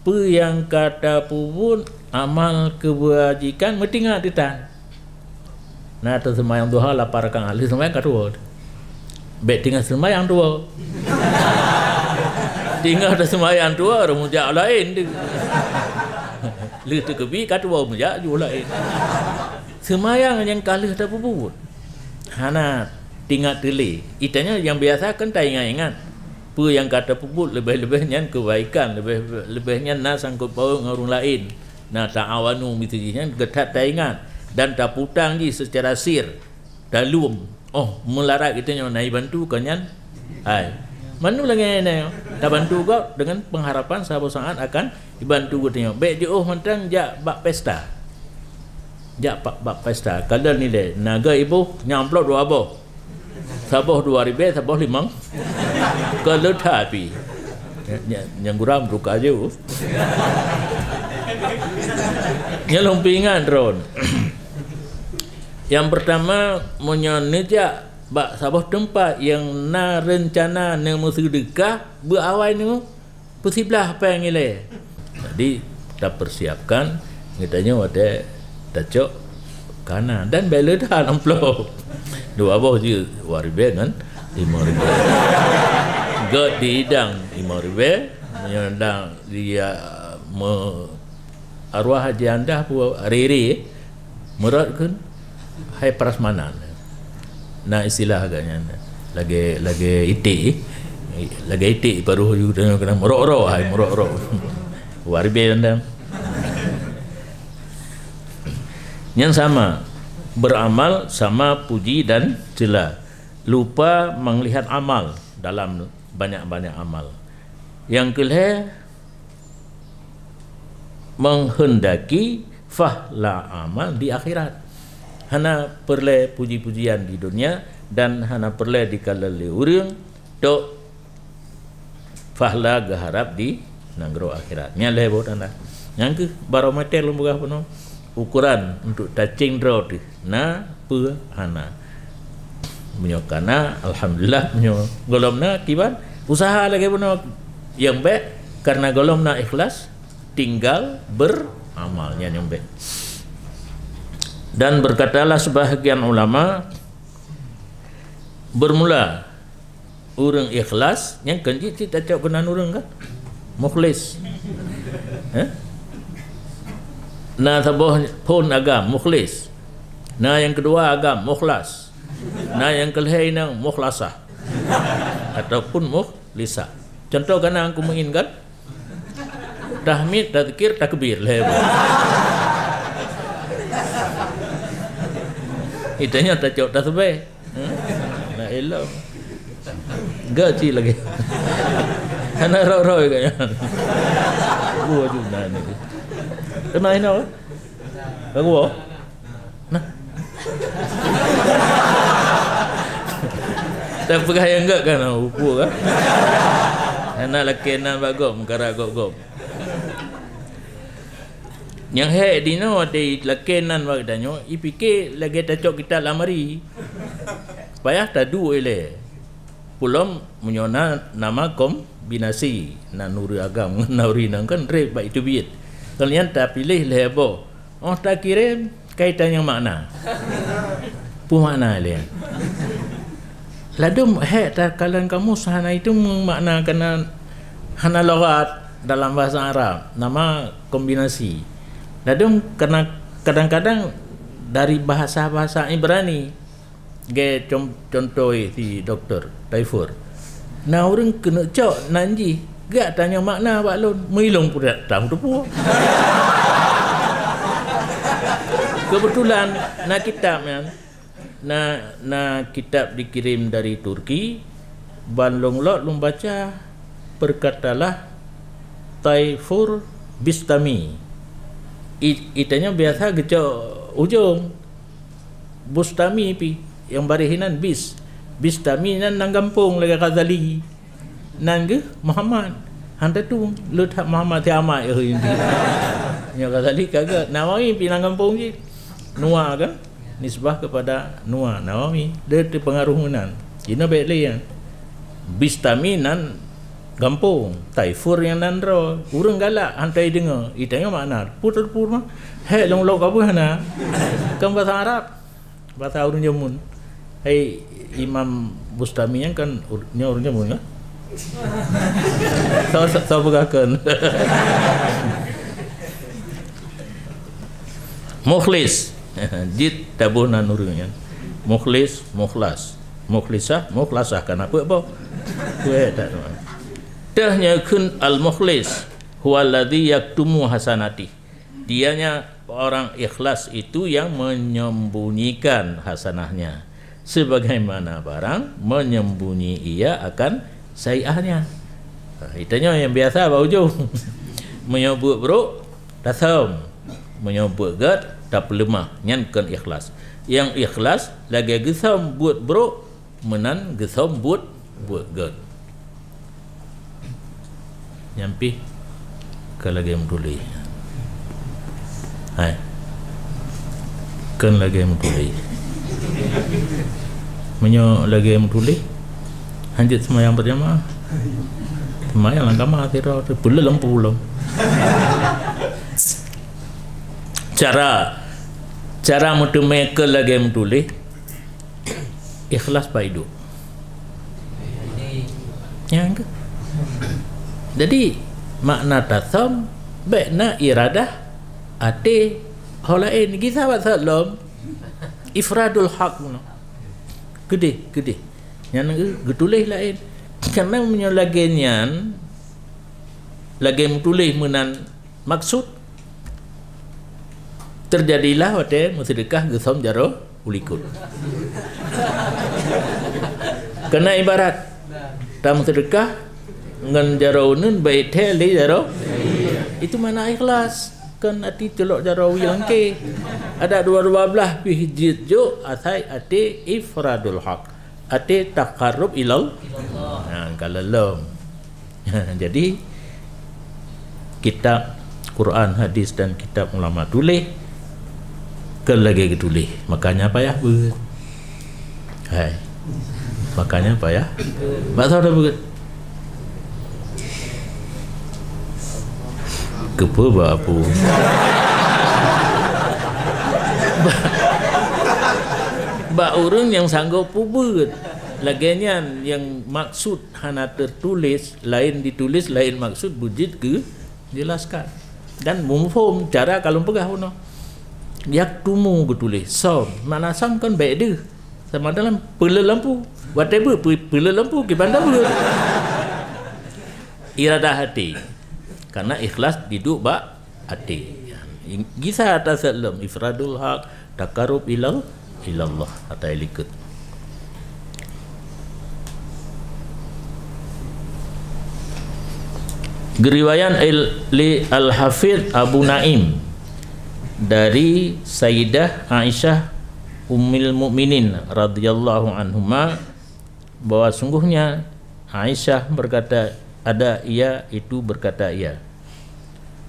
Pe yang kata pun amal kebajikan mesti ingat ditan. Nah, tu sembahyang duha lapar kang ahli sembahyang kedua. Bet tinggal sembahyang dua. Tinggal ada sembahyang dua rumujak lain tu. Lu tu kebi kedua mujak juga lain. Sembahyang yang kalah tak puput. Hana tinggal teli. Itanya yang biasa kan tak ingat-ingat. Pe yang kata puput lebih-lebihnya kebaikan, lebih-lebihnya nak sangkut paut dengan orang lain. Nah, ta'awanu mitinya getat tak ingat. Dan tak putang je secara sir dalum melarat kita yang naik bantu kanyan hai mana lagi ni tak bantu kau dengan pengharapan sahabat sangat akan dibantu katanya baik je mentang jak bak pesta jak bak pesta kalau nilai naga ibu nyamplok 2 aboh saboh 2,000 saboh 5 kalau tapi yang guram buka aja nyelumpingan drone. Yang pertama menyenejak bak saboh tempat yang na rencana nemu sedekah berawal nemu persiblah apa yang nilai. Jadi kita persiapkan katanya ada tacok kanan dan bela dah 60 dua aboh je 2,000 kan 5,000 god dihidang 5,000 menyandang dia arwah haji anda pun riri merat kan hai prasmanan nah istilah agaknya lagi itik baru juga kena merok-rok hai merok-rok warbe anda yang sama beramal sama puji dan cela, lupa melihat amal dalam banyak-banyak amal. Yang kelih menghendaki fahla amal di akhirat. Hana perle puji-pujian di dunia dan hana perle dikalali urang tok fahla gaharap di nanggro akhirat. Nya le bodana. Yang ke barometer lumbugah penuh ukuran untuk touching draw tu na pe hana menyokana alhamdulillah menyo golomna kiban usaha lagi benar yang baik karena golomna ikhlas tinggal beramalnya yang baik. Dan berkatalah sebahagian ulama bermula urang ikhlas yang kenji kita cak kenan urang kan mukhlis nah saboh pun agam mukhlis nah yang kedua agam mukhlas nah yang kelih nang mukhlasah ataupun mukhlisah. Contoh kana aku mengingat tahmid tadzkir takbir lah itanya tajok tasbih nah elok gaji lagi ana ro-ro kaya gua juga ni kena ini apa? Bagus nah tak percaya enggak kan upu kan anak lelaki nan bagom kara gom yang he dino ada lelaki nan bagdanyo ipike lagi tacok kita lamari payah tadu ele pulom menyona nama kombinasi nan nuri agam nuri nang kan re baik itu biit kalian tak pilih lebo oh tak kirim kaitan yang makna pu makna lian ladum tak kalian kamu sahana itu memaknakan hana lughat dalam bahasa Arab nama kombinasi ladum karena kadang-kadang dari bahasa-bahasa Ibrani ge contoh si doktor Taifur nah orang kena cok nanji gak tanya makna Pak Lun milong pun datang tu pun kebetulan nak kitab kan na kitab dikirim dari Turki Bandung lot lum baca berkatalah Taifur Bistami itanya biasa gecok ujung Bustami pi yang barihinan Bistami nan nang kampung lagi Ghazali nangge Muhammad handa tu letak Muhammad tiamat ini yang Ghazali kagak Nawawi pinang kampung je Nuah kan nisbah kepada Nuah Nawawi dia pengaruh nan ini baik lian Bistami nan kampung Taifur yang nan ro urang galak hantai dengar itanya makna putar mah he long kabu hana kan bahasa Arab bahasa urang jamun hai Imam Bustami yang kan urang jamun kan saya begakan mukhlis jid tabunan urangnya mukhlis mukhlas mukhlisah mukhlasah kenapa apa kuat tak tahnya kun al mukhlis huwa alladhi yaktumu hasanati dianya orang ikhlas itu yang menyembunyikan hasanahnya sebagaimana barang menyembunyi ia akan sayiahnya. Itanya yang biasa bau ujung menyebut bro tasam menyebut gad tak lemah nyan kan ikhlas. Yang ikhlas lagi gesam buat bro menan gesam buat gad. Nyampi ke lagi menduli. Hai. Kan lagi menduli. Menyo lagi menduli. Hanjit semayang berjamaah. Semayang langkah mati roh. Belum lampu belum. Cara mutume ke lagi menduli. Ikhlas paidu. Yang ke? Jadi makna tasam baikna iradah ate holain kita buat salam ifradul haq gede yang getulih lain karena menyolagenyan lagi menulis menan maksud terjadilah wate musydekah gesam jaro ulikut kena ibarat tam sedekah ngan jaro nun baik tele jaro itu mana ikhlas kan ati celok jaro yang ke ada dua belah pihjit jo asai ate ifradul haq ate taqarrub ilal kalau lom jadi kitab Quran hadis dan kitab ulama tulis ke lagi tulis makanya payah ber hai makanya payah bahasa dah ber kepa apa bak orang yang sanggup pubut laginya yang maksud hana tertulis lain ditulis lain maksud bujit ke jelaskan dan mumfum cara kalau pegah puno yak tumu betulis som mana som kan baik dia sama dalam pela lampu whatever pela lampu ke bandar iradah hati karena ikhlas duduk bak hati gisa atas salam ifradul haq takarub ilallah atau ilikut Geriwayan li al-Hafidh Abu Naim dari Sayyidah Aisyah Ummul Mukminin radhiyallahu anhuma bahwa sungguhnya Aisyah berkata ada ia itu berkata ia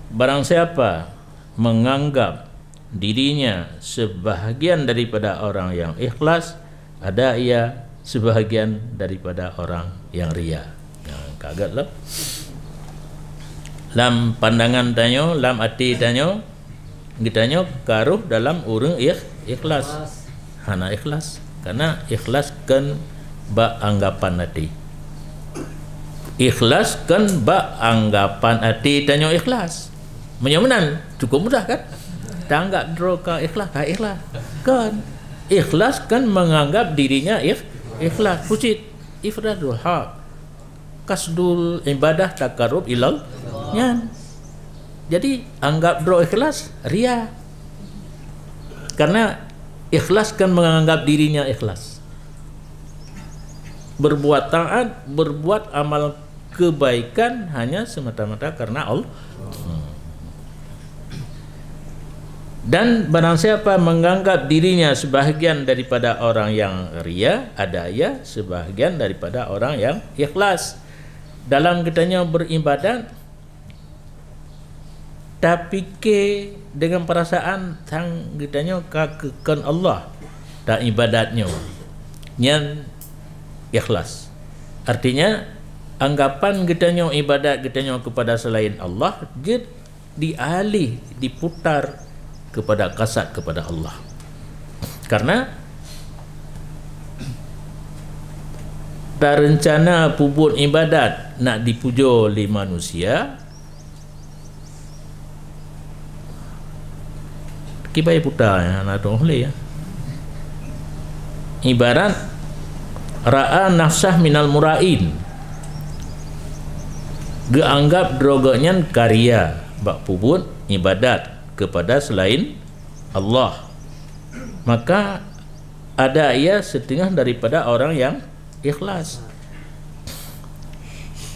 barang siapa menganggap dirinya sebahagian daripada orang yang ikhlas ada ia sebahagian daripada orang yang ria kaget lah lam pandangan tanyo lam hati tanyo kitanya karuh dalam urang ikhlas hana ikhlas karena ikhlas kan ba anggapan hati ikhlas kan ba anggapan hati tanyo ikhlas menyemenan cukup mudah kan tanggap droka ikhlas kan ikhlas kan menganggap dirinya ikhlas pucit ifradul haq kasdul ibadah takarub ilal nyan jadi anggap dro ikhlas ria karena ikhlas kan menganggap dirinya ikhlas berbuat taat berbuat amal kebaikan hanya semata-mata karena Allah dan barang siapa menganggap dirinya sebahagian daripada orang yang ria ada ia sebahagian daripada orang yang ikhlas dalam kitanya beribadat tapi ke dengan perasaan sang kitanya kakekan Allah dan ibadatnya yang ikhlas artinya anggapan kitanya ibadat kitanya kepada selain Allah dia dialih diputar kepada kasat kepada Allah karena tak rencana pubut ibadat nak dipuja oleh manusia kibai putar ya nak boleh ya ibarat ra'a nafsah minal mura'in geanggap droganya karya bak pubut ibadat kepada selain Allah maka ada ia setengah daripada orang yang ikhlas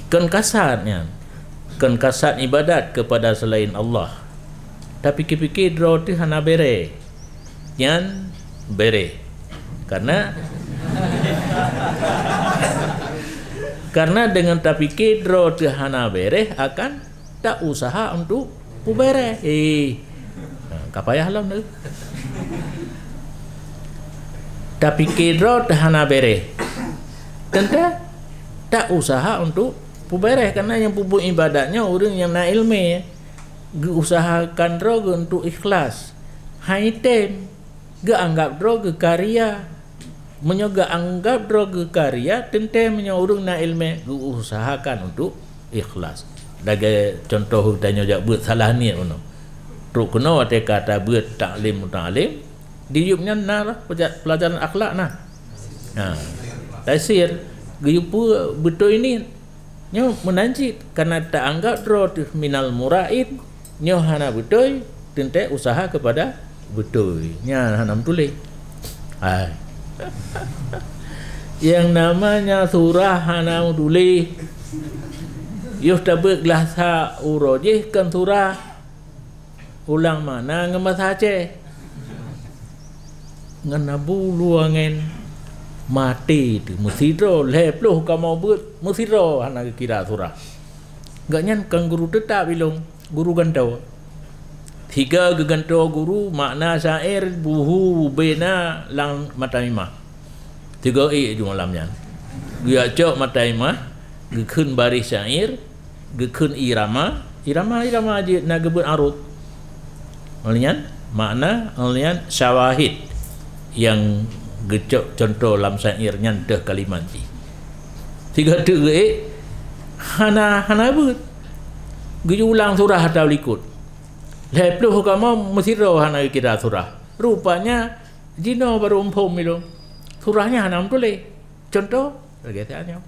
kan kasat ibadat kepada selain Allah tapi fikir draw tu hana bere nyan bere karena dengan tak fikir draw tu hana bere akan tak usaha untuk bere kapayah lah tu tak fikir draw tu hana bere tentu tak usaha untuk bere karena yang pupuk ibadatnya orang yang nak ilmu usahakan draw untuk ikhlas haitem ge anggap draw ge karya menyoga anggap draw ge karya tente menyorong na ilmu ge usahakan untuk ikhlas daga contoh tanya jak buat salah ni ono truk kena ate kata buat taklim diupnya nah pelajaran akhlak nah tasir ge betul ini nyo menanjit karena tak anggap draw tu minal muraid nyo hana betul tente usaha kepada betul nya hana tulis yang namanya surah hana tulis yuh tabek glasa urojih kan surah ulang mana ngemas Aceh ngenabu luangen mati tu musiro leploh kamu buat musiro hana kira surah gak nyan kan guru tetap bilong guru gantau 3 gegantau guru makna syair buhu bena lang matamimah 3 ju malamnya dia cok matamimah ge khun baris syair ge khun irama je na gebut arut alian makna alian syawahid yang gecok contoh lam syair nyan dah kalimat ji 3 tu hana but ge ulang surah atau likut lepluh kamu mesiro hana kira surah rupanya jino baru umpom itu surahnya hana tulis contoh lagi tanya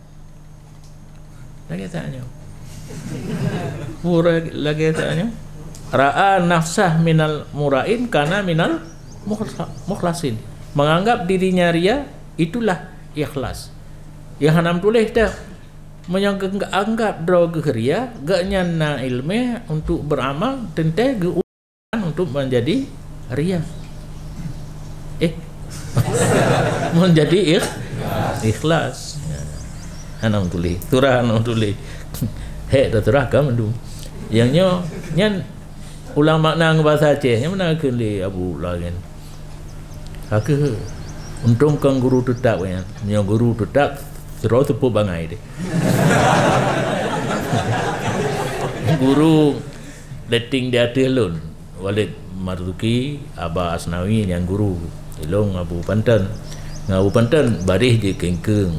ra'a nafsah minal murain karena minal mukhlasin menganggap dirinya ria itulah ikhlas yang hana tulis dah menganggap draw geria gak nyana ilmu untuk beramal tente untuk menjadi ria menjadi ikhlas hanam tulis surah hanam tulis dah surah kamu yang nyan ulang makna bahasa Aceh yang mana kali Abu Lagen aku untung kan guru tetap yang guru tetap terus tepu bangai dia guru letting dia telun Walid Marzuki Abah Asnawi yang guru ilong Abu Pantan Abu Pantan barih je kengkeng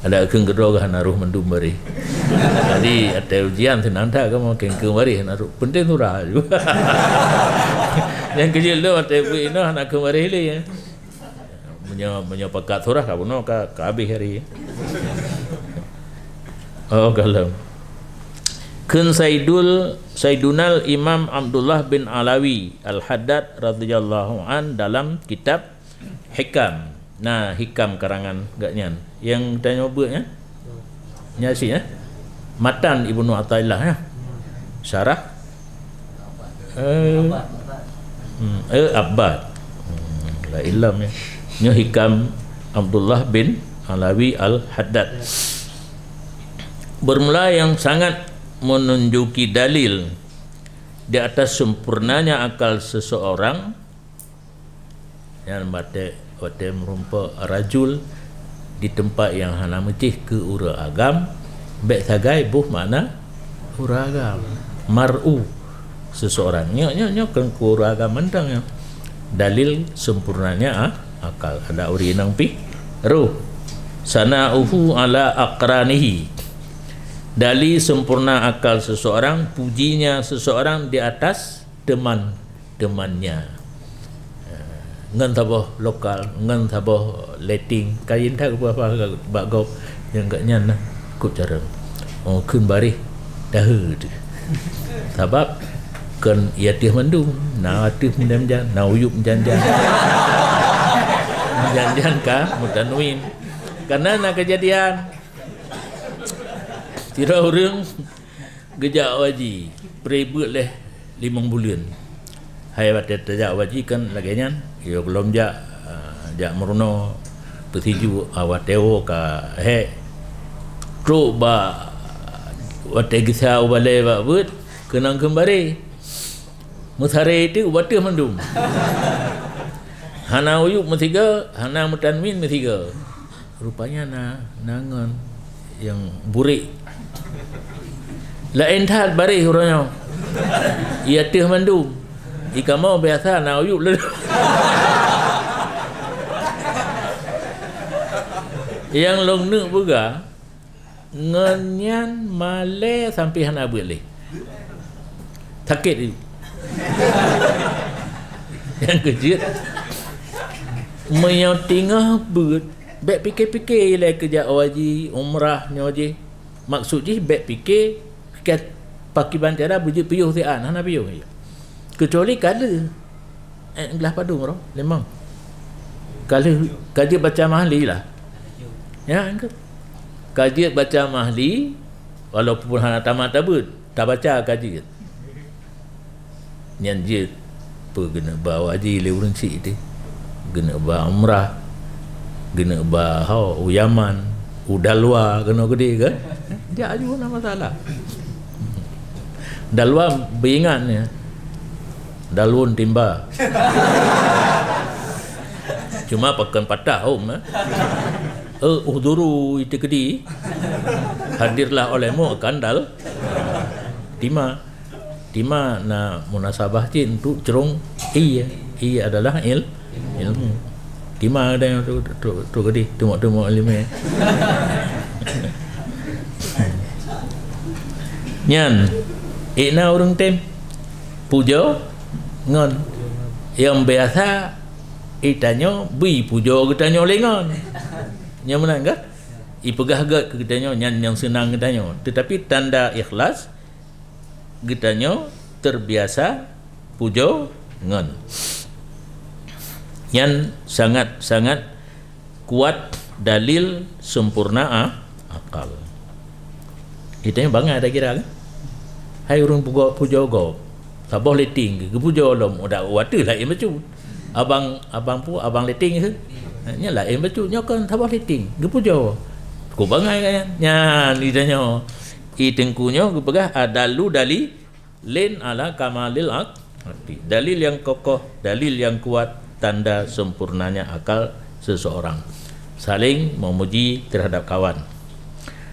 ada keng gedor naruh mendum barih jadi ada ujian senang tak kamu kengkeng barih naruh penting surah juga yang kecil tu ada ini anak kemarin ni menyopakat surah kamu no ka habis hari kalau kun Saidunal Imam Abdullah bin Alawi Al-Haddad radhiyallahu an dalam kitab Hikam. Nah, hikam karangan gaknyan yang tanya buatnya nyasi matan Ibnu Athaillah syarah Abbad la ilam nya hikam Abdullah bin Alawi Al-Haddad bermula yang sangat menunjuki dalil di atas sempurnanya akal seseorang yang bate merumpa rajul di tempat yang hana mecih ke ura agam bek sagai buh mana ura agam mar'u seseorang nyo kan ke ura agam mentang dalil sempurnanya akal ada uri nang pi ruh sana'uhu ala aqranihi dalil sempurna akal seseorang pujinya seseorang di atas teman-temannya ngan tabah lokal ngan tabah letting kain tak apa bagau yang gak nyan kut cara kun bari dah tu sebab kan ia tih mandum na atih mendam na uyup janjan janjan ka mutanwin karena nak kejadian tira orang gejak waji perebut leh 5 bulan hai batet jak waji kan lagenya yo belum jak jak meruno petiju awateo ka he tro ba wate gisa ubale ba but kenang kembali musare itu wate mandum hana uyuk metiga hana mutanmin metiga rupanya nangan yang burik lain tak bari huranya ia teh mandum ika mau biasa na uyuk le yang long nu buga ngenyan male sampai hana boleh sakit itu yang kejut menyau tingah ber baik fikir-fikir lah kerja waji umrah nyoji maksud je baik fikir kat paki bantara bujuk piyuh tian hana piyuh kecuali kala belah padu roh lemang kala kaji baca mahli lah ya angkat kaji baca mahli walaupun hana tamat tabut tak baca kaji nyan je kena bawa haji le urang cik tu kena ba umrah kena ba Yaman udalwa kena gede kan dia juga nak masalah dalwa beringatnya dalun timba cuma pakan patah uhduru itu gede hadirlah olehmu akan dal Tima na munasabah cin tu cerung iya adalah ilmu Tima ada yang tu gede temu ilmu nyan ina urang tem pujo ngon yang biasa itanyo bi pujo getanyo lengon yang mana enggak ipegah gat getanyo nyan yang senang getanyo tetapi tanda ikhlas getanyo terbiasa pujo ngon yang sangat kuat dalil sempurna akal itanya bangai ada kira kan hai urang pujo go sabah leting ke pujo lom udah watu lah embacu abang leting ke nya lah embacu nyokan sabah leting ke pujo ku bangai kan nya itanya itengkunya kepegah adalu dali len ala kamalil akli dalil yang kokoh dalil yang kuat tanda sempurnanya akal seseorang saling memuji terhadap kawan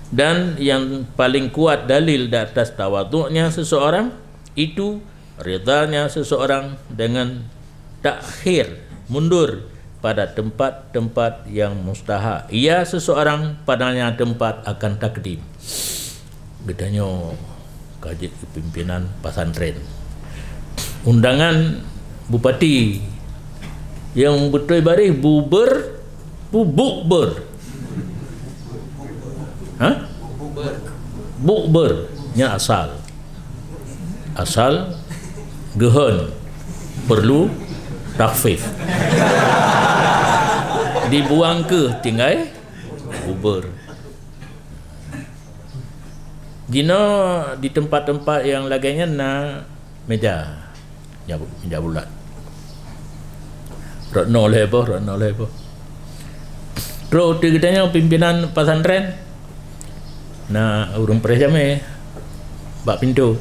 dan yang paling kuat dalil di atas tawaduknya seseorang itu ridanya seseorang dengan takhir mundur pada tempat-tempat yang mustahak ia seseorang padanya tempat akan takdim gedanya kaji kepimpinan pesantren undangan bupati yang betul barih bukber nya asal gehon perlu takfif dibuang ke tinggal buber Gino di tempat-tempat yang laganya meja bulat. Rokno lebo. Terus ditanya pimpinan pesantren. Urung presame bak pintu.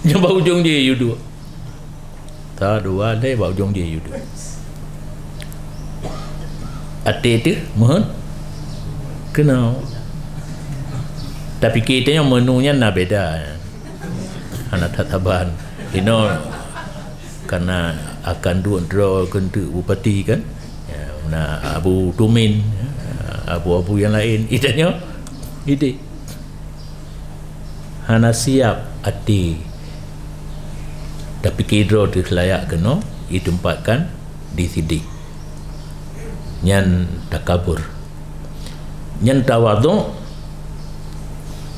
Jumpa ujung dia yudu. Ta dua le bak ujung dia yudu. Ate tu mohon. Kena tapi kita yang menunya beda anak tataban karena akan dua kentu bupati kan Abu Tumin abu-abu yang lain idanya ide hana siap ati tapi kidro tu layak kena ditempatkan di sidik nyan takabur nyan tawaduk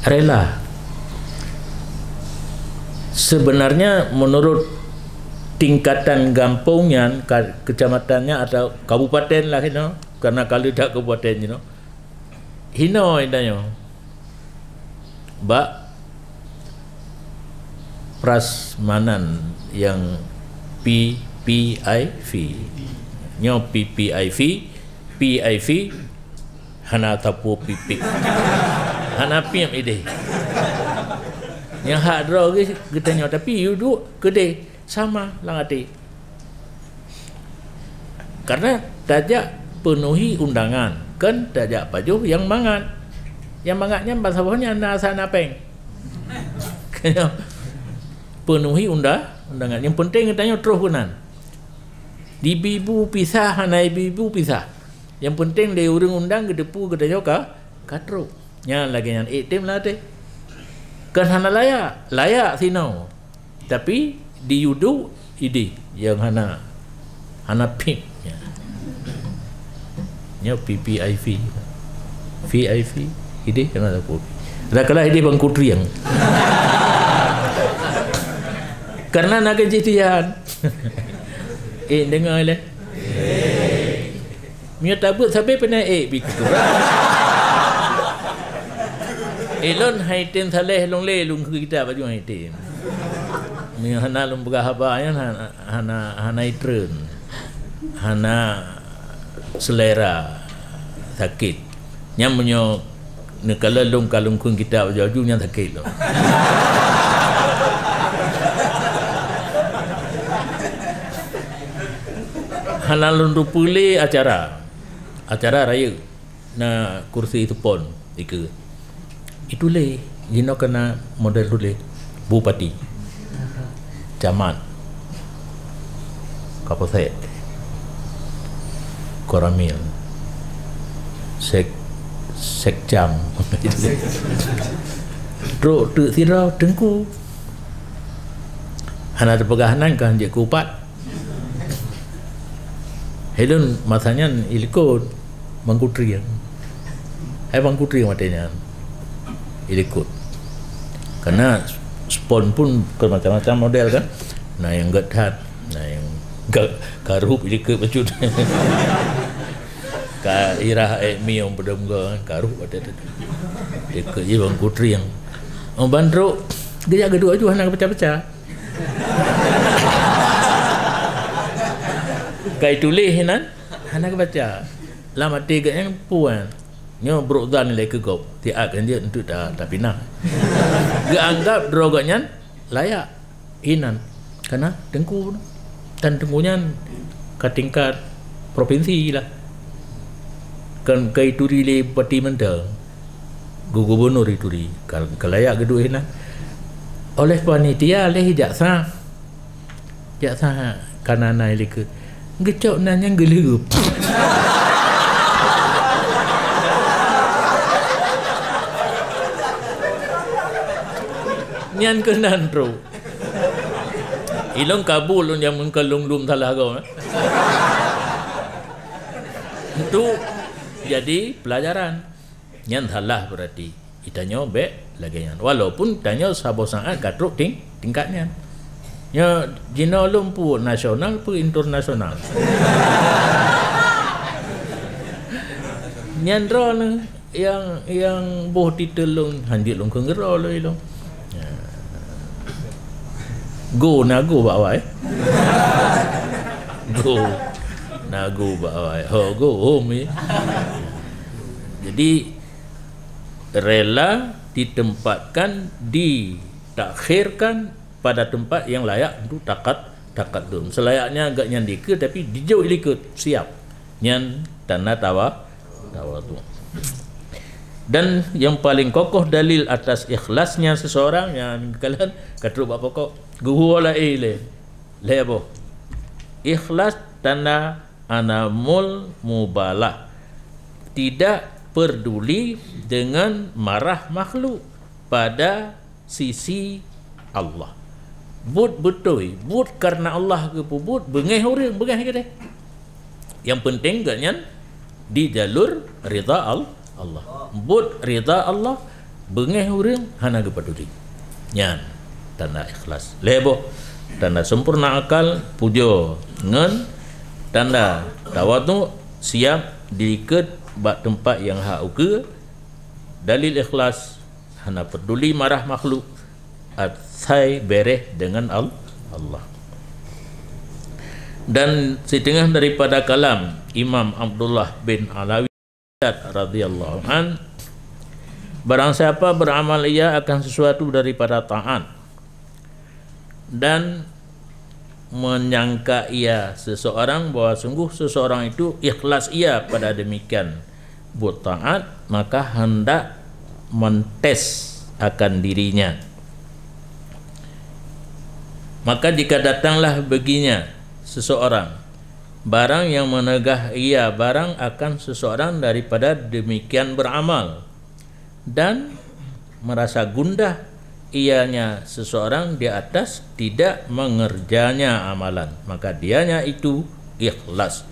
rela sebenarnya menurut tingkatan gampungnya kecamatannya atau kabupaten lah karena kalau tak kabupaten hino indahnya bak prasmanan yang PIV nyo PIV hana tapu pipik hana pim ide yang hak draw kita nyo tapi you do gede sama lang ati karena tajak penuhi undangan kan tajak pajuh yang mangatnya bahasa bawahnya nasa napeng kena penuhi undangan yang penting katanya terus gunan di bibu pisah hana bibu pisah yang penting dia urang undang gedepu katanya katro nya lagi yang item lah teh kan hana layak sinau tapi di yudu ide yang hana pin nya PPIV VIP ide yang ada pun dah kalah ide bangku triang karena nak kejadian dengar lah Mia tabut sampai pernah begitu elon haitin saleh long le lung kita baju haitin Mia hana lung berahaba ya hana itren hana selera sakit nyam menyo nekala lung kalung kun kita baju nya sakit lo hana lung rupule acara raya na kursi itu pon itu le jino kena model tu le bupati camat kapolsek koramil sekjam Dro tu sirau tengku hana terpegahanan kan je kupat Helun masanya ilikut mangkutri mangkutri matanya ilikut karena spon pun macam-macam model kan nah yang gedhat nah yang garup ilikut bacut ka irah mi yang bedam garup ada ilikut je mangkutri yang bandro gejak geduk aja nak pecah-pecah kai tulis nan hana baca lama tiga yang puan nyo brodan le ke gop tiak kan dia untuk tak pinah geanggap drogannya layak inan karena tengku dan tengkunya ke tingkat provinsi lah kan kai turi le pati mental gubernur itu kalayak gedua inan oleh panitia le jaksa kanana le ke gecok nanya gelup nyan kenan bro ilong kabul yang mengkalung lum salah kau itu jadi pelajaran nyan salah berarti itanya be lagi nyan walaupun tanya sabo sangat katruk tingkatnya ya jino lumpu nasional pun internasional nyandro yang boh titelung hanjit lung kengero lo ilong go nago bawa go nago bawa go home jadi rela ditempatkan ditakhirkan pada tempat yang layak untuk takadum selayaknya agak nyan dikit tapi dijauh ikut siap nyan tanah tawa tu dan yang paling kokoh dalil atas ikhlasnya seseorang yang kalian kata apa kok guwala lebo ikhlas tanda anamul mubalah tidak peduli dengan marah makhluk pada sisi Allah but betul but karena Allah ke but bengeh orang bengeh ke deh yang penting gaknya di jalur rida Allah but rida Allah bengeh orang hana ke peduli nyan tanda ikhlas lebo tanda sempurna akal pujo ngen tanda tawadu siap diikat bak tempat yang hak uke dalil ikhlas hana peduli marah makhluk atsai bereh dengan Allah Dan setengah daripada kalam Imam Abdullah bin Alawi radhiyallahu an, barang siapa beramal ia akan sesuatu daripada taat dan menyangka ia seseorang bahawa sungguh seseorang itu ikhlas ia pada demikian buat taat, maka hendak mentes akan dirinya. Maka jika datanglah baginya seseorang barang yang menegah ia barang akan seseorang daripada demikian beramal dan merasa gundah ianya seseorang di atas tidak mengerjanya amalan, maka dianya itu ikhlas,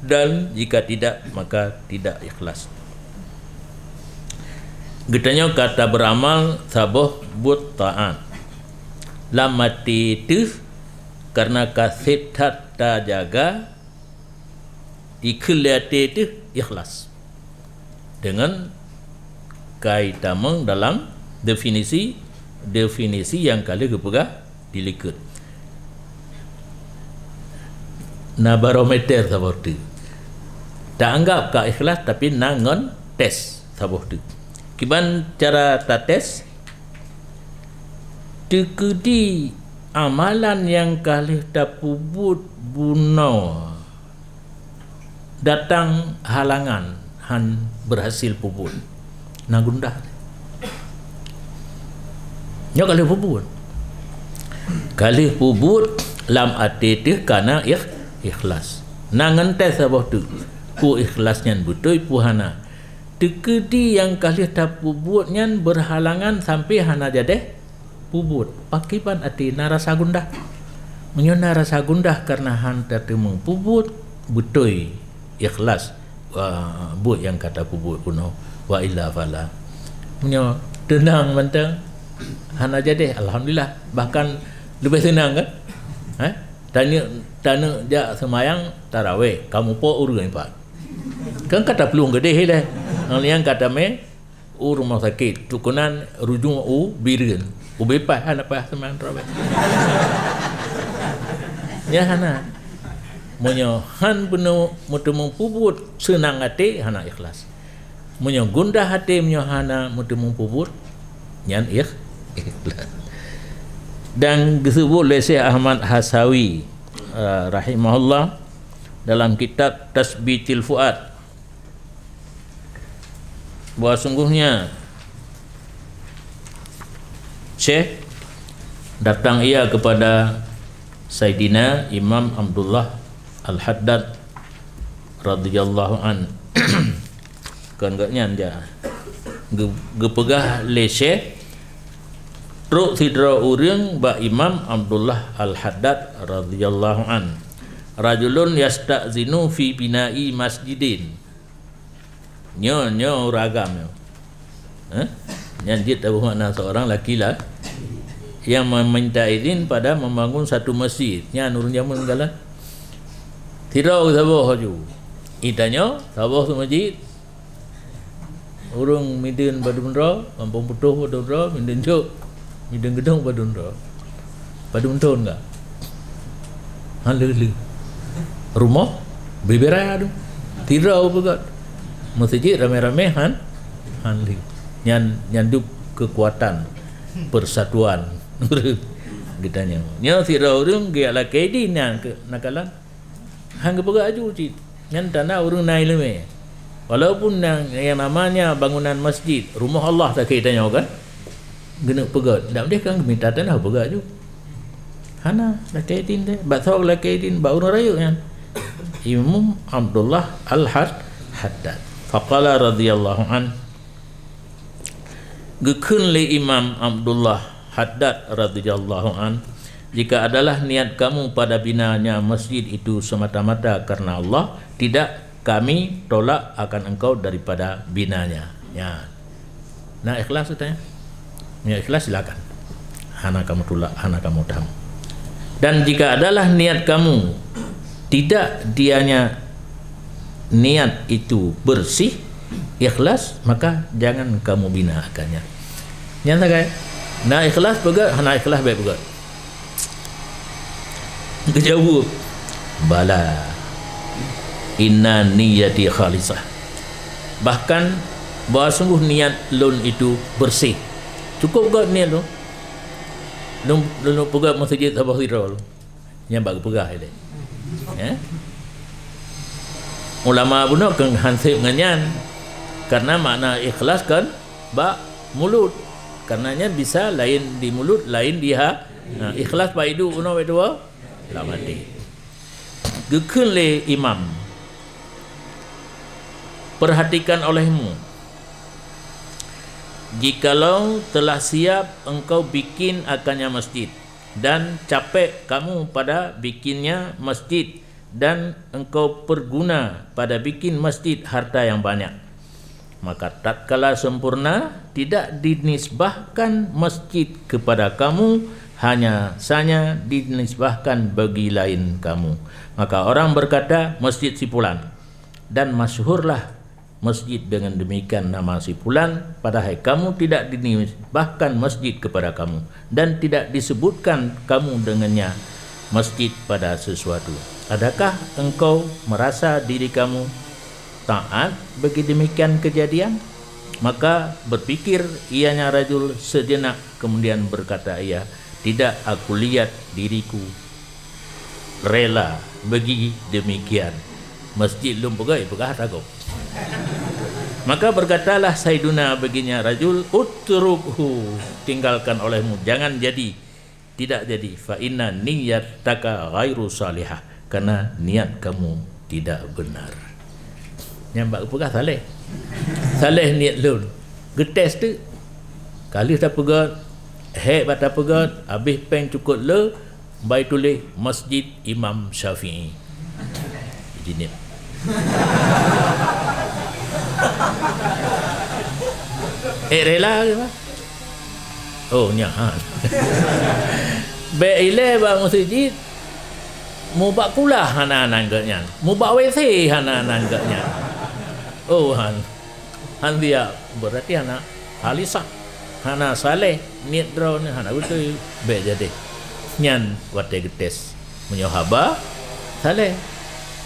dan jika tidak maka tidak ikhlas. Getanya kata beramal sabuh buat taat lamati itu karena kasih tata jaga ikhlati itu ikhlas dengan kaitamang dalam definisi yang kali kepegah dilikut na barometer seperti tak anggap ka ikhlas tapi nangon tes seperti kiban cara ta tes tekedi amalan yang kali tapubut buno datang halangan han berhasil pubut na gundah nya kali pubut lam ati teh kana ikhlas nangan tes sabah tu pu ikhlasnya betul pu hana tekedi yang kali tak pubutnya berhalangan sampai hana jadeh pubut pakipan ati narasa gundah menyo narasa gundah karena han tertemung pubut betul ikhlas buat yang kata pubut kuno wa illa fala menyo tenang mentang hana jadi alhamdulillah, bahkan lebih senang kan tanya jak semayang tarawih kamu po urang pak kan kata peluang gede dah yang kata me rumah sakit tukunan rujung birin bepas apa semayang tarawih ya hana munyo han penuh mutemu pubut senang hati hana ikhlas munyo gundah hati munyo hana mutemu pubut nyan ikhlas. Dan disebut oleh Syekh Ahmad Hasawi rahimahullah dalam kitab Tasbitil Fuad bahawa sungguhnya Syekh datang ia kepada Sayyidina Imam Abdullah Al-Haddad radhiyallahu an kan gaknya anja gepegah le Syekh Truk sidra urang ba Imam Abdullah Al-Haddad radhiyallahu an rajulun yasta'zinu fi bina'i masjidin nyo ragam nyanjit tahu makna seorang laki lah yang meminta izin pada membangun satu masjid nya nurun jamun galan tirau sabah haju itanya sabah tu masjid urang midin badundra kampung putuh badundra midin jok midang gedung badundra badunton enggak halu rumah beberapa tu tirau begat masjid rame-rame hanli nyanduk kekuatan persatuan ditanya nya tirau urang ge ala kaidi nan ke nakalan hang begat aju cit nyan tanah urang nai leme walaupun yang namanya bangunan masjid rumah Allah tak kaitanya kan gena pegat dak dia kan minta tanah pegat ju hana lakaitin deh bathok lakaitin baun rayu kan Imam Abdullah Al-Haddad faqala radhiyallahu an gekun li Imam Abdullah Haddad radhiyallahu an jika adalah niat kamu pada binanya masjid itu semata-mata karena Allah tidak kami tolak akan engkau daripada binanya ya nah ikhlas katanya ya ikhlas silakan hana kamu tolak hana kamu dam dan jika adalah niat kamu tidak dianya niat itu bersih ikhlas maka jangan kamu bina akannya nyata kan nah ikhlas pegat hana ikhlas baik pegat kejauh Bala, inna niyati khalisah. Bahkan bahawa sungguh niat lun itu bersih. Cukup gak niat lu. Lu pegang masjid Abah Hirul. Yang bagi pegang dia. Ya. Ulama pun kan hansip nganyan. Karena makna ikhlas kan ba mulut. Karenanya bisa lain di mulut, lain di ha. Nah, ikhlas pa itu uno wedua la mati. Gekun le imam. Perhatikan olehmu. Jikalau telah siap engkau bikin akannya masjid dan capek kamu pada bikinnya masjid dan engkau perguna pada bikin masjid harta yang banyak, maka tatkala sempurna tidak dinisbahkan masjid kepada kamu, hanya saja dinisbahkan bagi lain kamu. Maka orang berkata masjid si fulan, dan masyhurlah masjid dengan demikian nama si fulan, padahal kamu tidak dinisbahkan masjid kepada kamu dan tidak disebutkan kamu dengannya masjid pada sesuatu. Adakah engkau merasa diri kamu taat bagi demikian kejadian? Maka berpikir ianya rajul sejenak, kemudian berkata ia, tidak, aku lihat diriku rela bagi demikian. Masjid lum pegai pegah ragu. Maka berkatalah Sayyiduna baginya rajul, utrukhu, tinggalkan olehmu, jangan jadi, tidak jadi. Fa inna niyyataka ghairu salihah, karena niat kamu tidak benar. Nyambak pegah saleh. Saleh niat lun. Getes tu. Kali tak pegat, hek bata pegat, habis peng cukup le, baik tulis Masjid Imam Syafi'i. Jadi ni. Rela ke apa? Oh, nyahan. Be ile ba masjid. Mu bak kulah hanan gaknya. Mu bak WC hanan gaknya. Oh han. Han dia berarti anak halisah. Hana saleh niat draw ni hana betul be jadi. Nyan wate getes. Menyohaba saleh.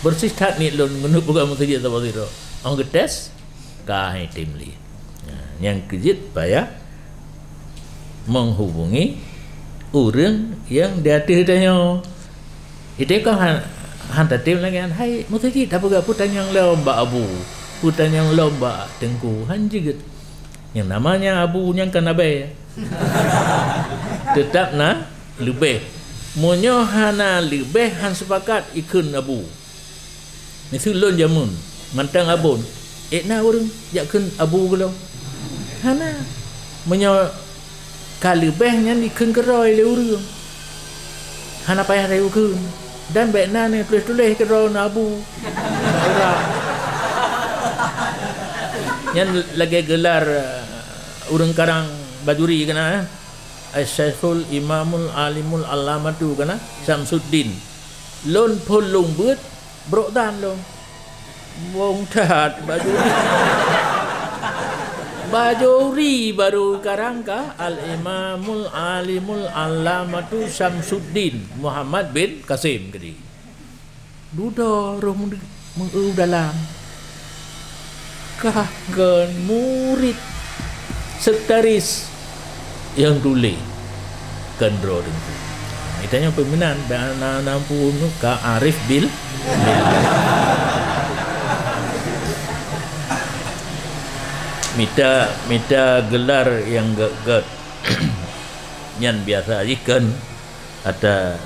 Bersih tak ni lun menuk bukan masjid apa tu. Ang getes kahai timli. Yang kejit payah menghubungi orang yang dia tanya. Itu kan hantar tim lagi kan. Hai masjid apa gak putan yang lomba abu. Putan yang lomba tengku han jiget. Yang namanya abu yang kan abai. Tetap na lebih. Monyo hana lebih han sepakat ikun abu. Nisu lon jamun mantang abun. Na orang jakun abu gelo. Hana menyo kalebehnya ikun keroi le urang. Hana payah reu kun. Dan bekna ni tulis-tulis keroi na abu. Ora. Yang lagi gelar urang karang bajuri kena Syekhul Imamul Alimul Allamatu kena Samsuddin. Lon pun long beut brok dan long. Wong tat bajuri baru karangka Al Imamul Alimul Allamatu Samsuddin Muhammad bin Qasim kedi. Duda roh mengeu dalam kahkan murid sektaris yang tulis kendro dengku. Itanya peminan dan nampun ka Arif bil Mita gelar yang gak nyan biasa ikan ada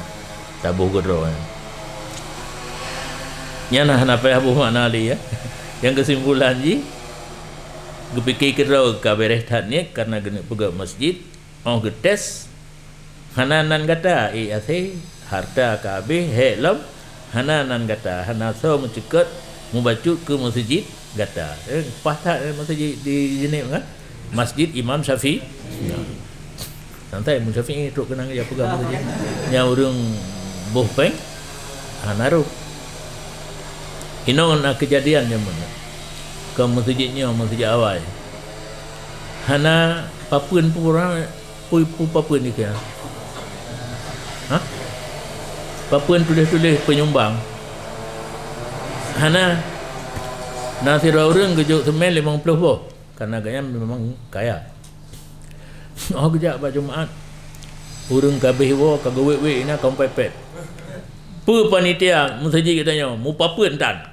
tabuh gedro. Nyan apa Abu Manali ya. Yang kesimpulan ji gepikir gedro ka bereh tatnya karena gena pegak masjid mau getes hananan kata ase harta kabeh helm hananan kata hanaso mencekat membaca ke masjid kata patah masjid di sini kan Masjid Imam Syafi'i. Santai Imam Syafi'i tu kenang dia pegang masjid nya urang boh peng hanaru inong nak kejadian yang mana ke masjidnya masjid awal hana papun pura pu papun ni ke ha papun tulis-tulis penyumbang hana nasira orang kejuk semen 50 boh karena gaya memang kaya. Oh kejap pak Jumaat urang kabeh wo kagawe-we ina kau pepet. Pu panitia musajid katanya mu papen tan.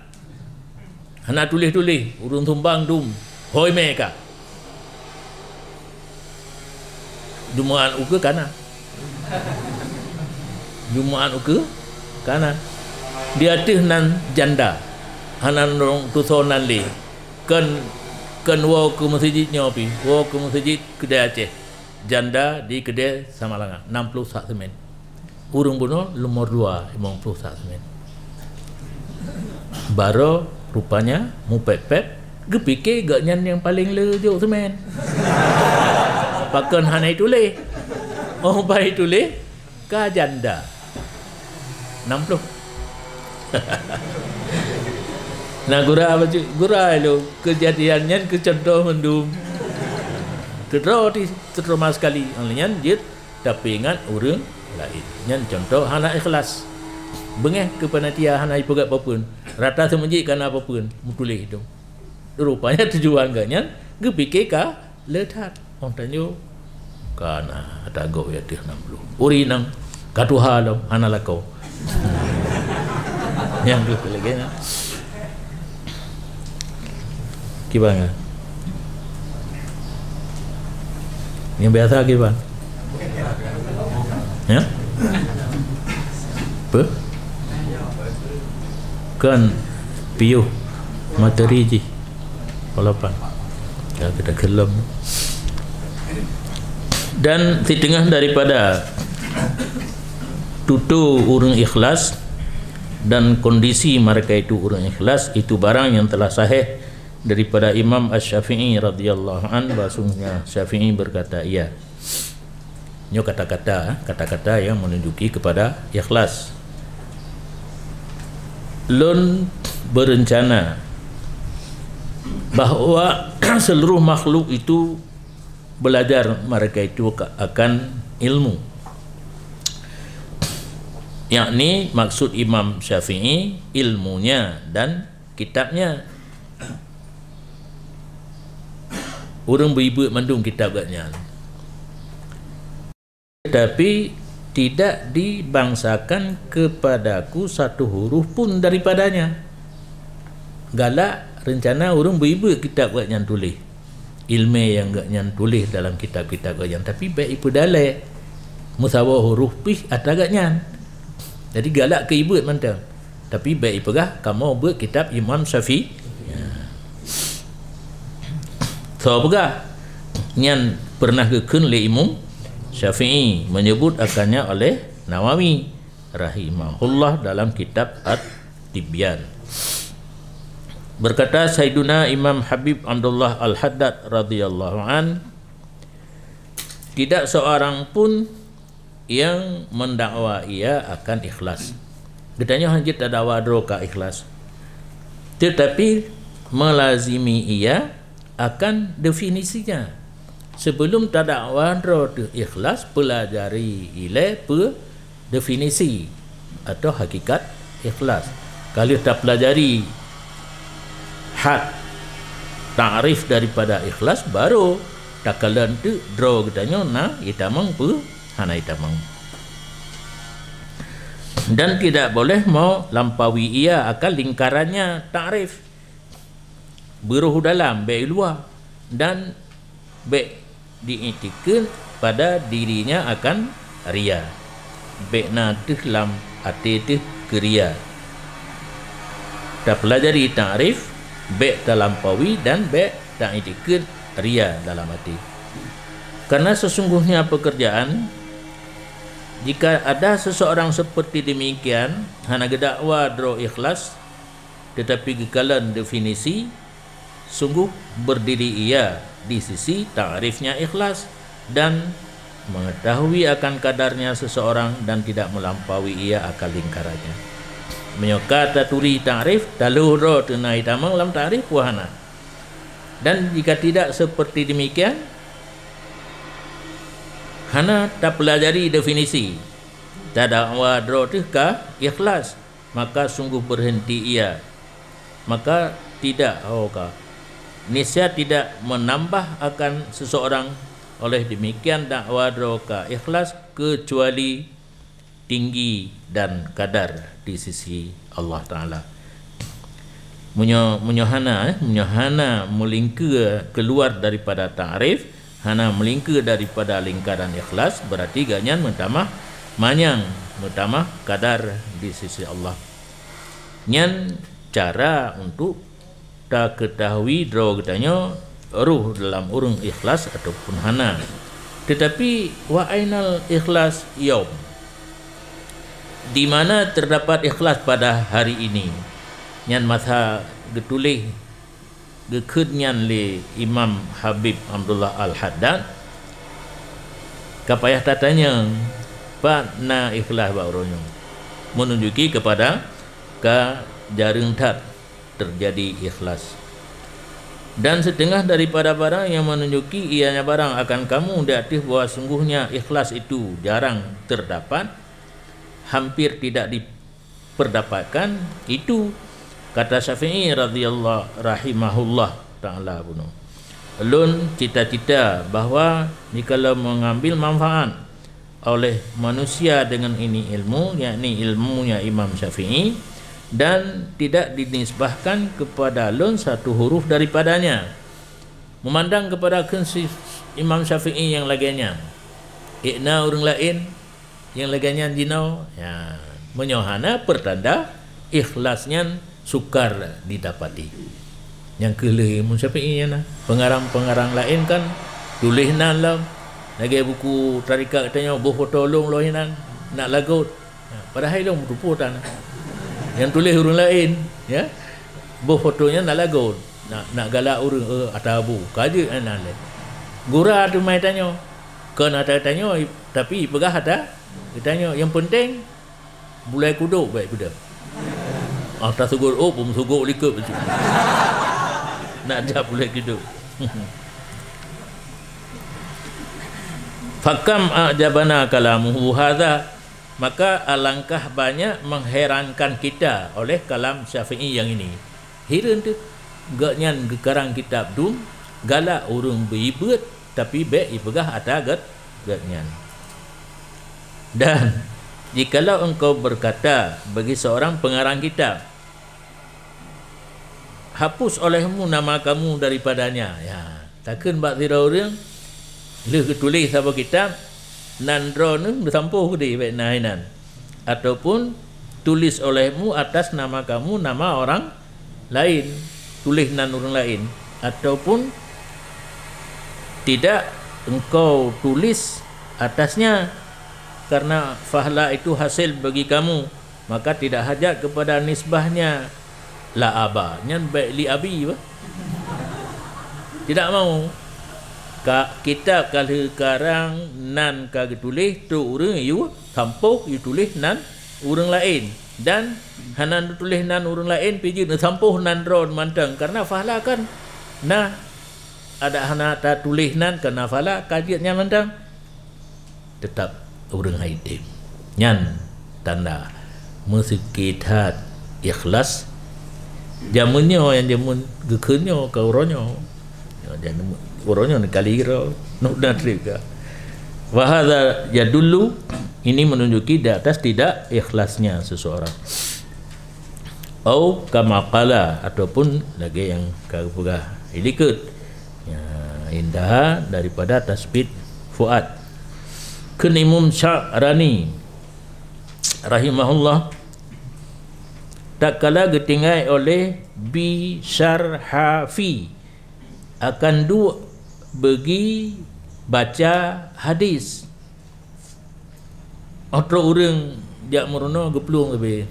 Hana tulis-tulis urang tumbang dum hoi meka. Jumaat uke kana. Jumaat uke kana. Dia teh nan janda. Hanan rong tusonan li. Kan wo ke masjidnya pi. Wo ke masjid kedai Aceh. Janda di kedai Samalanga 60 semen. Urang buno nomor 2 50 semen. Baru rupanya mu pep-pep gepikir gaknyan yang paling lejuk semen. Pakan hanai tulis. Oh pai tulis ka janda 60. Nah gura lo kejadiannya ke contoh mendum. Terima sekali anglian dia tapi ingat orang lain. Nyan contoh hana ikhlas. Bengeh ke panitia hana ipagat apapun. Rata semenjik kana apapun mutulis itu. Rupanya tujuan gaknyan gepikir ka letat. Orang tanya kana atago ya teh 60. Uri nang katuha lo hana lakau. Yang tu lagi na. Kibanga. Yang biasa kiban. Ya? Apa? Kan piuh materi ji. Walaupun kita kelam. Dan setengah daripada tutu orang ikhlas dan kondisi mereka itu orang ikhlas itu barang yang telah sahih daripada Imam Asy-Syafi'i radhiyallahu an. Bahasanya Syafi'i berkata iya. Ini kata-kata yang menunjuki kepada ikhlas. Lun berencana bahawa seluruh makhluk itu belajar mereka itu akan ilmu, yakni maksud Imam Syafi'i ilmunya dan kitabnya. Orang beribu mandung kitab katnya, tetapi tidak dibangsakan kepadaku satu huruf pun daripadanya. Galak rencana orang beribu kitab katnya tulis ilmu yang gak nyan tulis dalam kitab-kitab gak nyan, tapi baik ipu dalai musawah huruf pih atas gak nyan. Jadi galak ke ibu mantap, tapi baik ipu gah kamu buat kitab Imam Syafi'i ya. So apakah nyan pernah kekun oleh Imam Syafi'i menyebut akannya oleh Nawawi rahimahullah dalam kitab At-Tibyan. Berkata Sayyiduna Imam Habib Abdullah Al-Haddad radhiyallahu an, tidak seorang pun yang mendakwa ia akan ikhlas. Katanya hanya tak dakwa droka ikhlas, tetapi melazimi ia akan definisinya. Sebelum tak dakwa droka ikhlas, pelajari ile definisi atau hakikat ikhlas. Kalau tak pelajari had ta'rif daripada ikhlas, baru takalan tu draw katanya na itamang pu hana itamang. Dan tidak boleh mau lampaui ia akan lingkarannya ta'rif, beruh dalam baik luar dan baik diiktikan pada dirinya akan ria. Baik na tu lam ati tu keria. Tak pelajari ta'rif baik terlampaui dan baik tak ikut ria dalam hati. Karena sesungguhnya pekerjaan, jika ada seseorang seperti demikian hana gedakwa dro ikhlas tetapi gekalan definisi, sungguh berdiri ia di sisi ta'rifnya ikhlas dan mengetahui akan kadarnya seseorang dan tidak melampaui ia akan lingkarannya. Menyokata turi ta'rif taluro tunai tamang lam ta'rif wahana. Dan jika tidak seperti demikian, hana tak pelajari definisi, tak dakwa dro ka ikhlas, maka sungguh berhenti ia maka tidak niscaya tidak menambah akan seseorang oleh demikian dakwa doa ikhlas kecuali tinggi dan kadar di sisi Allah Ta'ala. Munyohana melingkar keluar daripada ta'rif, hana melingkar daripada lingkaran ikhlas, berarti ganyan mentamah kadar di sisi Allah. Nyan cara untuk tak ketahui draw katanya ruh dalam urung ikhlas ataupun hana. Tetapi wa ainal ikhlas yaum, di mana terdapat ikhlas pada hari ini. Nyan masa getulih gekudnyan le Imam Habib Abdullah Al-Haddad kapayah tatanya pak na ikhlas bauronyo menunjuki kepada jarang tat terjadi ikhlas. Dan setengah daripada barang yang menunjuki ianya barang akan kamu diaktif bahwa sungguhnya ikhlas itu jarang terdapat, hampir tidak diperdapatkan, itu kata Syafi'i radhiyallahu rahimahullah ta'ala bunuh. Alun cita-cita bahawa jikalau mengambil manfaat oleh manusia dengan ini ilmu, yakni ilmunya Imam Syafi'i, dan tidak dinisbahkan kepada alun satu huruf daripadanya, memandang kepada konsif Imam Syafi'i yang laginya ikna orang lain yang laginya jinau ya, menyohana pertanda ikhlasnya sukar didapati. Yang kelih Imam Syafi'i na pengarang-pengarang lain kan tulisnan lah lagi buku tarikat katanya boh tolong lohinan nak lagut padahal long ruputan yang tulis orang lain ya boh fotonya nak lagut nak galak orang atabu kaje anak le gura tu mai tanya kan ada tanya tapi pegah ada tanya yang penting bulai kuduk baik kuda atas sugur pun sugur likut betul nak jap bulai kuduk. Fakam ajabana kalamuhu hadza, maka alangkah banyak mengherankan kita oleh kalam Syafi'i yang ini. Heran tu gaknyan gekarang kitab tu galak urung beribut tapi baik ipegah ada gaknyan. Dan jikalau engkau berkata bagi seorang pengarang kitab, hapus olehmu nama kamu daripadanya, ya takkan bak tira orang le ketulis apa kitab nandro nu bersampuh di baik nainan, ataupun tulis olehmu atas nama kamu nama orang lain, tulis nan orang lain, ataupun tidak engkau tulis atasnya karena fahla itu hasil bagi kamu, maka tidak hajat kepada nisbahnya la aba nyan baik li abi ba tidak mau kitab kalau karang nan kag tulis tu urang you sampuk you tulis nan urang lain, dan hanan tulis nan urang lain piji na sampuh nan ron mantang karena fahla kan nah ada hana ta tulis nan karena fahla kajiannya mantang tetap urang haidim nyan tanda musikitat ikhlas jamunnya yang jamun gekenyo ka uronyo jangan uronyo kali kira nuk dah trika wa hadza yadullu, ini menunjuki di atas tidak ikhlasnya seseorang. Au kama qala, ataupun lagi yang kagugah ilikut ya indah daripada tasbit fuad. Kun Imam Sya'rani rahimahullah tak kala getinggai oleh bi syarhafi akan dua bagi baca hadis atau orang dia merono geplung lebih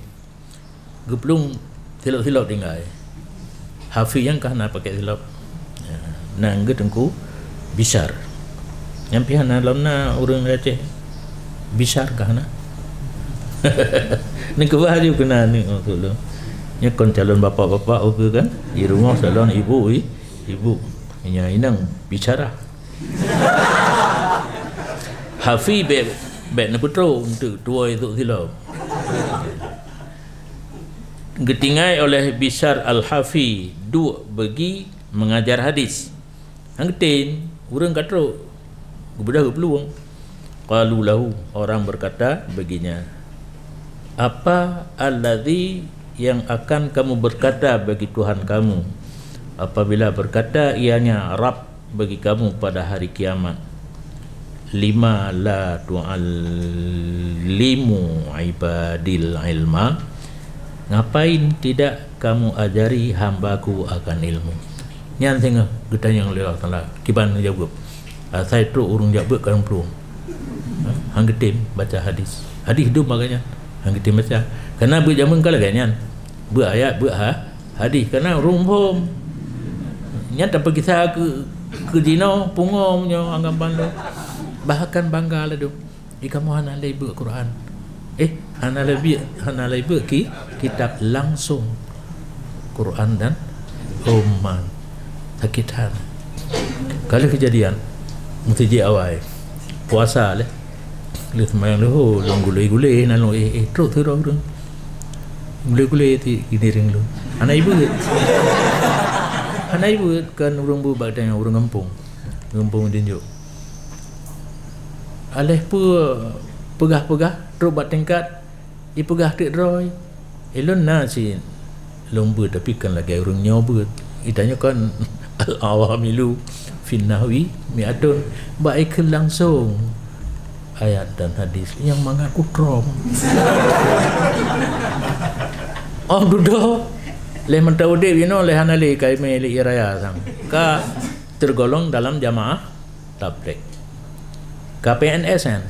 geplung silap-silap tinggal hafi yang kah nak pakai silap nang getengku bisar yang pihak dalam na orang Aceh bisar kah na ni kebahaju kena ni tolong nya kon calon bapak-bapak okey kan di rumah salon ibu nya inang bicara hafi be na putro untuk tua itu silap getingai oleh Bishr Al-Hafi duk bagi mengajar hadis. Hang getin urang katro gubedah peluang. Qalu lahu, orang berkata baginya, apa alladhi yang akan kamu berkata bagi Tuhan kamu apabila berkata ianya Rabb bagi kamu pada hari kiamat? Lima la tu'allimu ibadil ilma, ngapain tidak kamu ajari hambaku akan ilmu? Nyan tengah getanya oleh Allah Taala kiban jawab. Saya tu urung jawab kan perlu. Hang getim baca hadis. Hadis hidup makanya hang getim baca. Karena berjamun kala ganyan. Ayat hadis karena urung pom. Nya tak pergi saya ke Dino pungomnya anggapan lo. Bahkan bangga lah tu. Kamu hana lebe Quran. Hana lebe kitab langsung Quran dan Umman sakitan. Kalau kejadian mesti awal puasa le. Le semayang le ho long gulai-gulai nano terus terus orang. Gulai-gulai ti giring lu. Anak ibu kan urang bu badan urang kampung. Kampung dinjuk. Aleh pegah-pegah terus bat tingkat pegah tik roy. Elon na si lomba tapi kan lagi urang nyoba. Itanya kan al-awamilu finnawi mi'atun baik langsung ayat dan hadis yang mengaku krom. Oh duduk le mentau de wino le hanali kai me le iraya sang ka tergolong dalam jamaah tabligh KPNS kan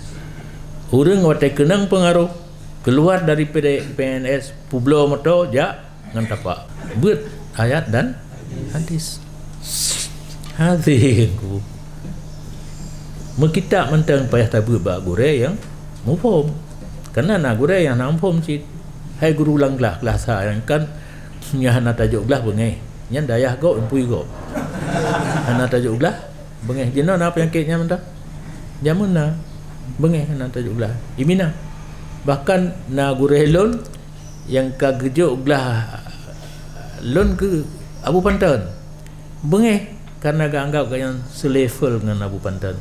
urang wate kenang pengaruh keluar dari PNS publo moto ja ngan tapak beut ayat dan hadis. Hadhiku kita mentang payah tabu bak gure yang mufhum karena nak gure yang nampum cit hai guru ulang kelas yang kan nya hana tajuk belah bengai nyan dayah go empui go hana tajuk belah bengai jenon apa yang keknya mentah jamun na bengai hana tajuk belah imina bahkan na gure lon yang kagejuk belah lon ke Abu Pantan bengai karena gak anggap yang selevel dengan Abu Pantan.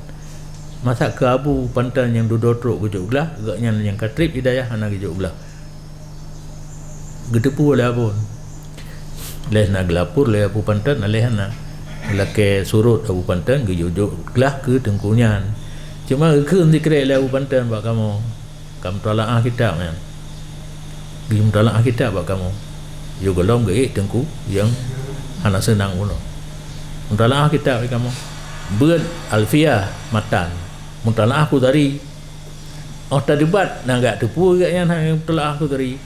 Masa ke Abu Pantan yang duduk gejok belah, agaknya yang katrip hidayah anak gejok belah. Gedepu oleh Abu. Leh nak gelapur oleh Abu Pantan, aleh anak. Laki surut Abu Pantan gejok belah ke tengkunyan. Cuma ke nanti kira oleh Abu Pantan buat kamu. Kamu tolak kitab kan. Kamu tolak kitab buat kamu. Yo golong ke tengku yang anak senang pun. Mutalaah kitab kamu beut alfiah matan mutalaah aku dari tak debat nak gak tepu gaknya mutalaah aku dari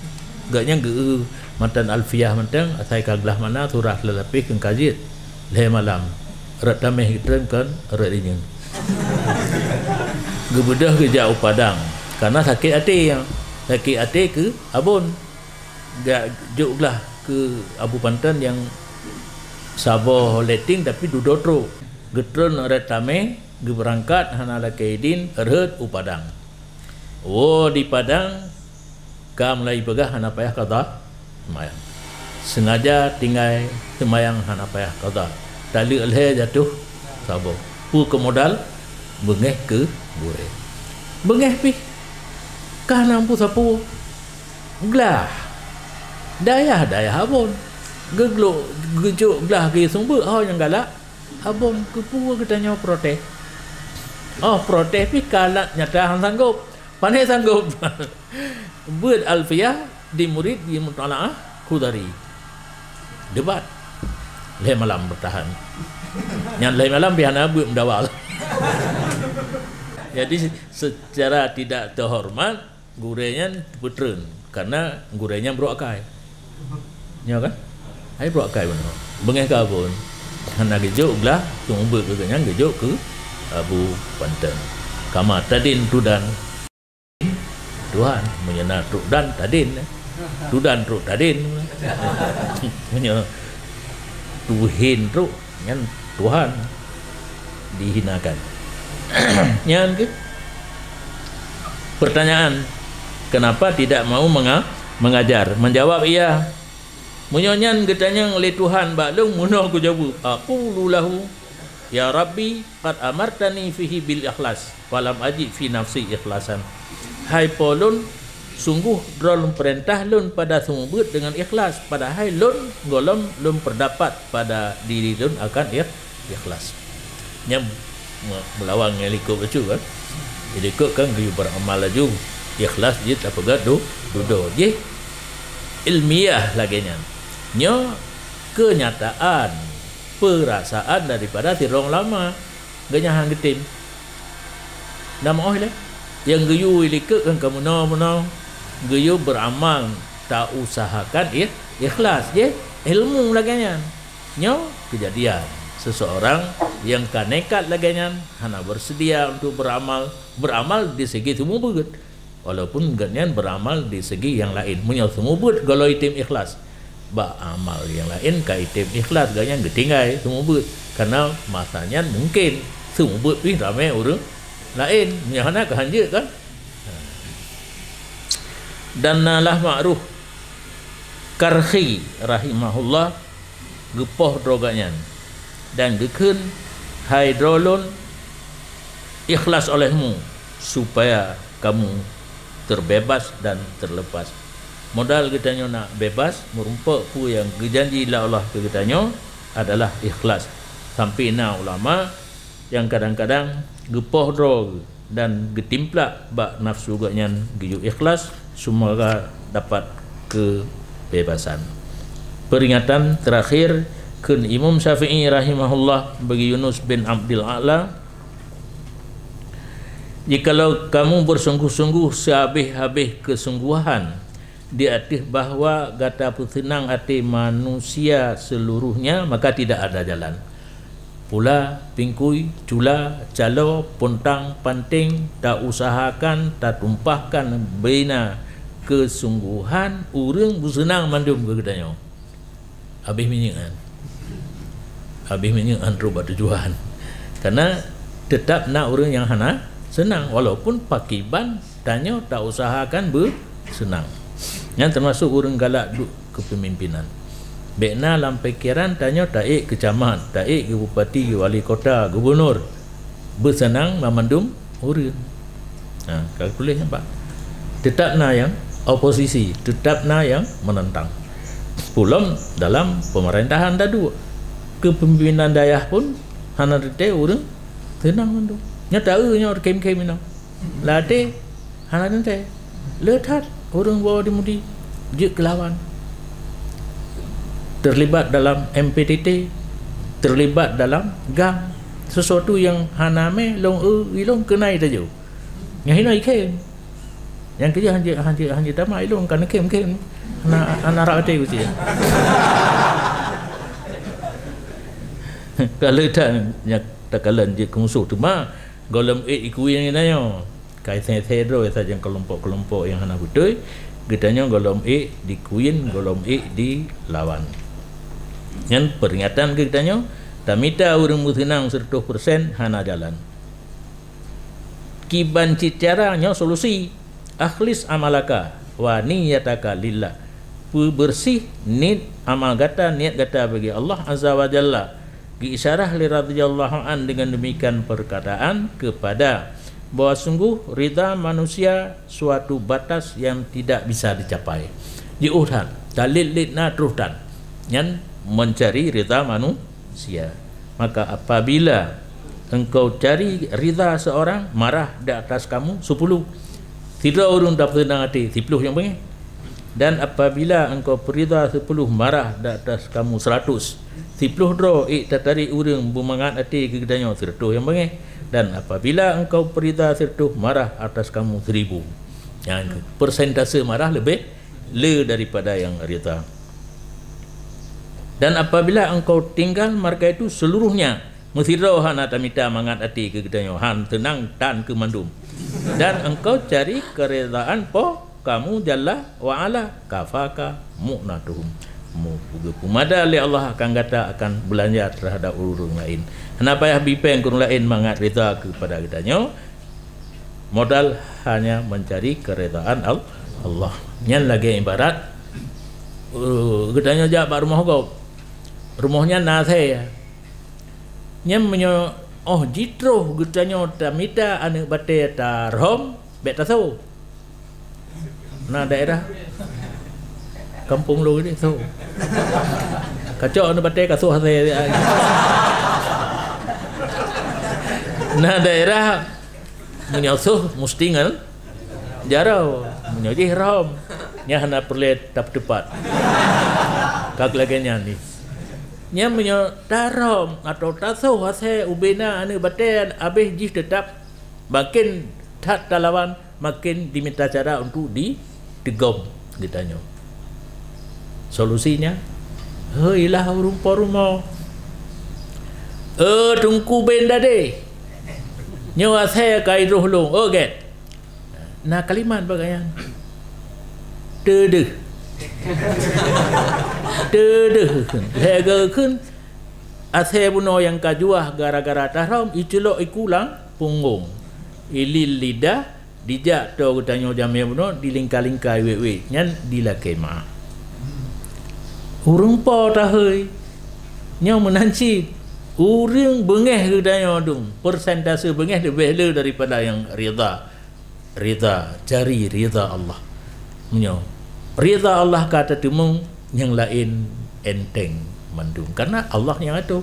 gaknya ge matan alfiah matan asai kaglah mana surah lelapih keng kajit le malam rat tameh kitren kan rat dingin gebedah ke jauh padang karena sakit hati ke abon gak juklah ke Abu Pantan yang Sabah letting tapi dudotro getron retame geberangkat hana lakaidin erhet upadang. Oh di Padang kam lai begah hana payah qada semayang. Sengaja tinggal semayang hana payah qada. Tali alhe jatuh Sabah. Pu ke modal bengeh ke bure. Bengeh pi kah nampu sapu glah. Dayah abon. Geglok gejuk belah ke sumber yang galak abang kepu katanya protes protes pi kalak nyata hang sanggup pandai sanggup buat alfiah di murid di mutalaah Khudari debat le malam bertahan nyan le malam biana buat mendawal jadi secara tidak terhormat gurenya putren karena gurenya berokai nya kan ai buat kai benar bengeh ka pun hana gejuk belah tunggu berkenya gejuk ke Abu Pantan kama tadin tudan Tuhan menyena tudan tadin tudan truk tadin punya tuhin truk nyan Tuhan dihinakan nyan ke pertanyaan kenapa tidak mau mengajar menjawab iya Munyanyan getanya oleh Tuhan baklung munah ku jawab aqulu lahu ya rabbi qad amartani fihi bil ikhlas walam aji fi nafsi ikhlasan. Hai polun sungguh drolum perintah lun pada sumubut dengan ikhlas, padahal lun golom lun perdapat pada diri lun akan ikhlas. Nya melawang yang likut bacu kan. Jadi kok kan dia beramal laju ikhlas je tak pegado duduk je ilmiah laginya. Nya kenyataan perasaan daripada tirong lama ganyahan getim. Nama lah yang geyu likut kan kamu no geyu beramal tak usahakan ikhlas je ilmu laginya. Nya kejadian seseorang yang kan nekat laginya hana bersedia untuk beramal di segi semua begut walaupun ganyan beramal di segi yang lain punya semua begut kalau itim ikhlas ba amal yang lain ka itim ikhlas ganyan getinggai semua begut karena masanya mungkin semua begut pun ramai orang lain yang hana kehanjut kan. Dan nalah ma'ruf Karhi rahimahullah gepoh droganyan dan gekun hydrolon ikhlas olehmu supaya kamu terbebas dan terlepas. Modal kitanya nak bebas merumpak pu yang gejanji la Allah ke kitanya adalah ikhlas. Sampai na ulama yang kadang-kadang gepoh drog dan getimplak bak nafsu ganyan geju ikhlas semoga dapat kebebasan. Peringatan terakhir kun Imam Syafi'i rahimahullah bagi Yunus bin Abdul A'la, jikalau kamu bersungguh-sungguh sehabis-habis kesungguhan di atas bahawa gata putenang hati manusia seluruhnya, maka tidak ada jalan. Pula, pingkui, cula, calo, pontang, panting, tak usahakan, tak tumpahkan bina kesungguhan, urang bersenang mandum ke kedanya. Habis minyak rubat tujuan. Karena tetap nak orang yang hana senang walaupun pakiban tanya tak usahakan bersenang. Yang termasuk orang galak duk kepemimpinan. Bekna dalam fikiran tanya taik ke camat, taik ke bupati, ke wali kota, gubernur bersenang memandum orang. Kalau boleh nampak. Tetap na yang oposisi, tetap na yang menentang. Pulang dalam pemerintahan tadi kepemimpinan dayah pun hana rete orang tenang mandum. Nya tahu nya kem-kem minang. Lade hana rete. Letat orang bawa dimudi je kelawan. Terlibat dalam MPTT, terlibat dalam gang, sesuatu yang haname long ilong kenai tajo. Yang hina ikem. Yang kerja hanya damai ilong kan kem anak rate ku sia. Kalau tak kalan je kumusuh tu mah golem ikui yang nanya. Kai saya saja kelompok-kelompok yang hana betul, gedanya golem dikuin, golem dilawan. Yang peringatan ke kitanya tamita urang mutinang 100% hana jalan. Kiban caranya solusi akhlis amalaka wa niyataka lillah. Bersih niat amal gata, niat gata bagi Allah azza wa jalla. Diisyarah li radhiyallahu an dengan demikian perkataan kepada bahawa sungguh ridha manusia suatu batas yang tidak bisa dicapai. Diurhan dalil lidna teruskan yang mencari ridha manusia. Maka apabila engkau cari ridha seorang, marah di atas kamu 10, tidak orang dapat tenang hati 10 yang bengih. Dan apabila engkau perida 10, marah di atas kamu 100, 10 dro tatari urang bumangat hati ke kedanya 100 yang bengih. Dan apabila engkau perida 100, marah atas kamu 1000. Yang persentase marah lebih daripada yang ridha. Dan apabila engkau tinggal marga itu seluruhnya mesirau han atamita mangat hati ke kedanya han tenang tan ke mandum. Dan engkau cari keredaan po kamu jalla wa ala kafaka mu'natuhum. Pumada li Allah akan kata akan belanja terhadap urung lain. Kenapa ya bipeng kurung lain mangat rida kepada kitanya? Modal hanya mencari keredaan Allah. Yang lagi ibarat Gedanya jak rumah kau. Rumahnya nase. Nyam menyo jitro gedanya tamita ane bate tarom bet taso. Nah daerah kampung lu ini so. Kacau ane bate kaso hase. Nah daerah menyosuh mustingal jarau menyoji rom nya hana perlet tap tepat kak lagi ni nya menyo tarom atau taso hase ubena ane baten abih jis tetap makin tak talawan makin diminta cara untuk digom ditanya solusinya heuilah rumah tungku benda deh nyawa saya kai roh long get na kalimat bagayan tedeh lega kun ase buno yang kajuah gara-gara tarom iculok ikulang punggung ilil lidah dijak to gutanyo jamnya buno dilingka-lingka we nyan dilakema urung po tahoi nyaw menanci urang bengeh gutanyo dum persentase bengeh lebih le daripada yang rida cari rida Allah menyo rida Allah kata tumung yang lain enteng mandung karena Allah yang itu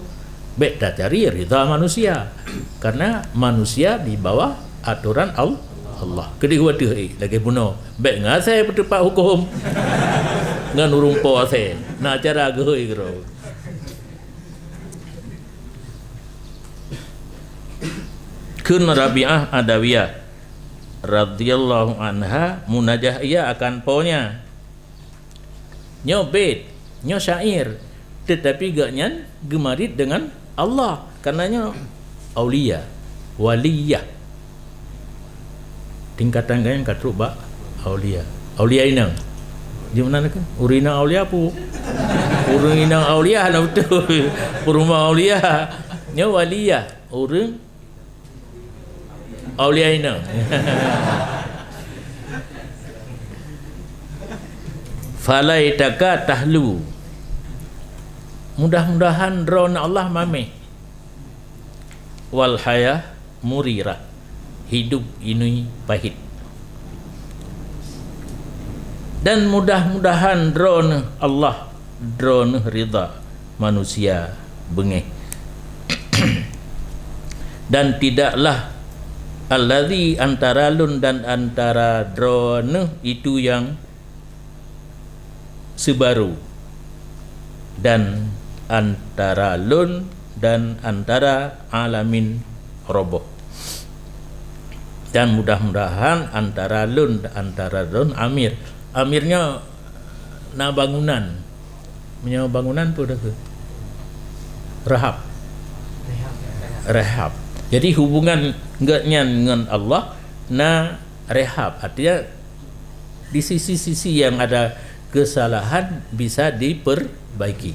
baik dah cari rida manusia karena manusia di bawah aturan Allah kedua tu lagi bunuh baik ngasai bertepat hukum ngan urung po ase nak cara gehoi gero kun Rabi'ah Adawiyah radhiyallahu anha munajah ia akan ponya nyo bait nyo syair tetapi gaknya gemarit dengan Allah karenanya aulia waliyah tingkatan yang katruk ba aulia inang di mana kan urina aulia pu urina aulia lah betul rumah aulia nyo waliyah urang aulia inang falaitaka tahlu mudah-mudahan ron Allah mame wal hayah murirah hidup ini pahit dan mudah-mudahan drone Allah drone rida manusia bengeh dan tidaklah allazi antara lun dan antara drone itu yang sebaru dan antara lun dan antara alamin roboh dan mudah-mudahan antara lun amirnya na bangunan punya bangunan tu dah ke rehab jadi hubungan enggaknya dengan Allah na rehab artinya di sisi-sisi yang ada kesalahan bisa diperbaiki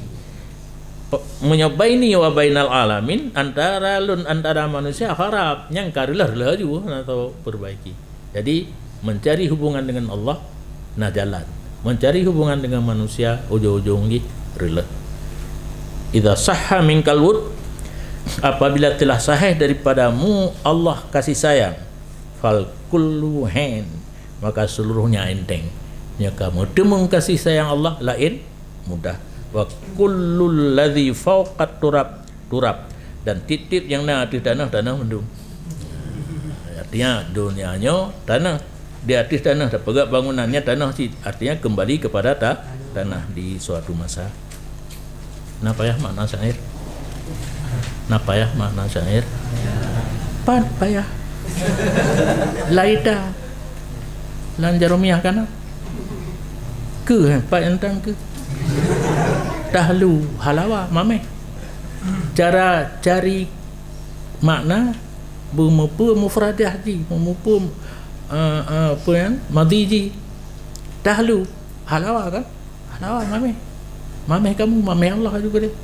menyobaini wa bainal alamin antara manusia harap yang karilah juga atau perbaiki jadi mencari hubungan dengan Allah na jalan mencari hubungan dengan manusia ujung-ujung ni rela idza sahha minkal wud apabila telah sahih daripadamu Allah kasih sayang fal kullu hen maka seluruhnya enteng nya kamu temung kasih sayang Allah lain mudah wa kullul ladzi fawqat turab dan titip yang na atas tanah mendung artinya dunianya tanah di atas tanah pegang bangunannya tanah artinya kembali kepada tanah di suatu masa napa ya makna syair pan payah laida lan jaromiah kana ke pak entang ke tahlu halawa mame cara cari makna bermupu mufradah ji memupu apa yang madiji tahlu halawa kan halawa mame kamu mame Allah juga deh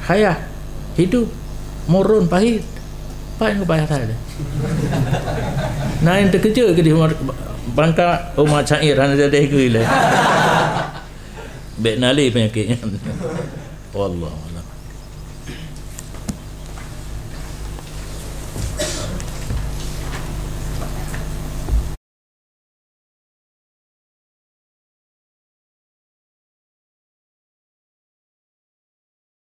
hayah hidup murun pahit apa yang kebaya saya nah yang terkejut ke di bangka umat syair hanya jadi kuila baik nali penyakitnya. Wallah.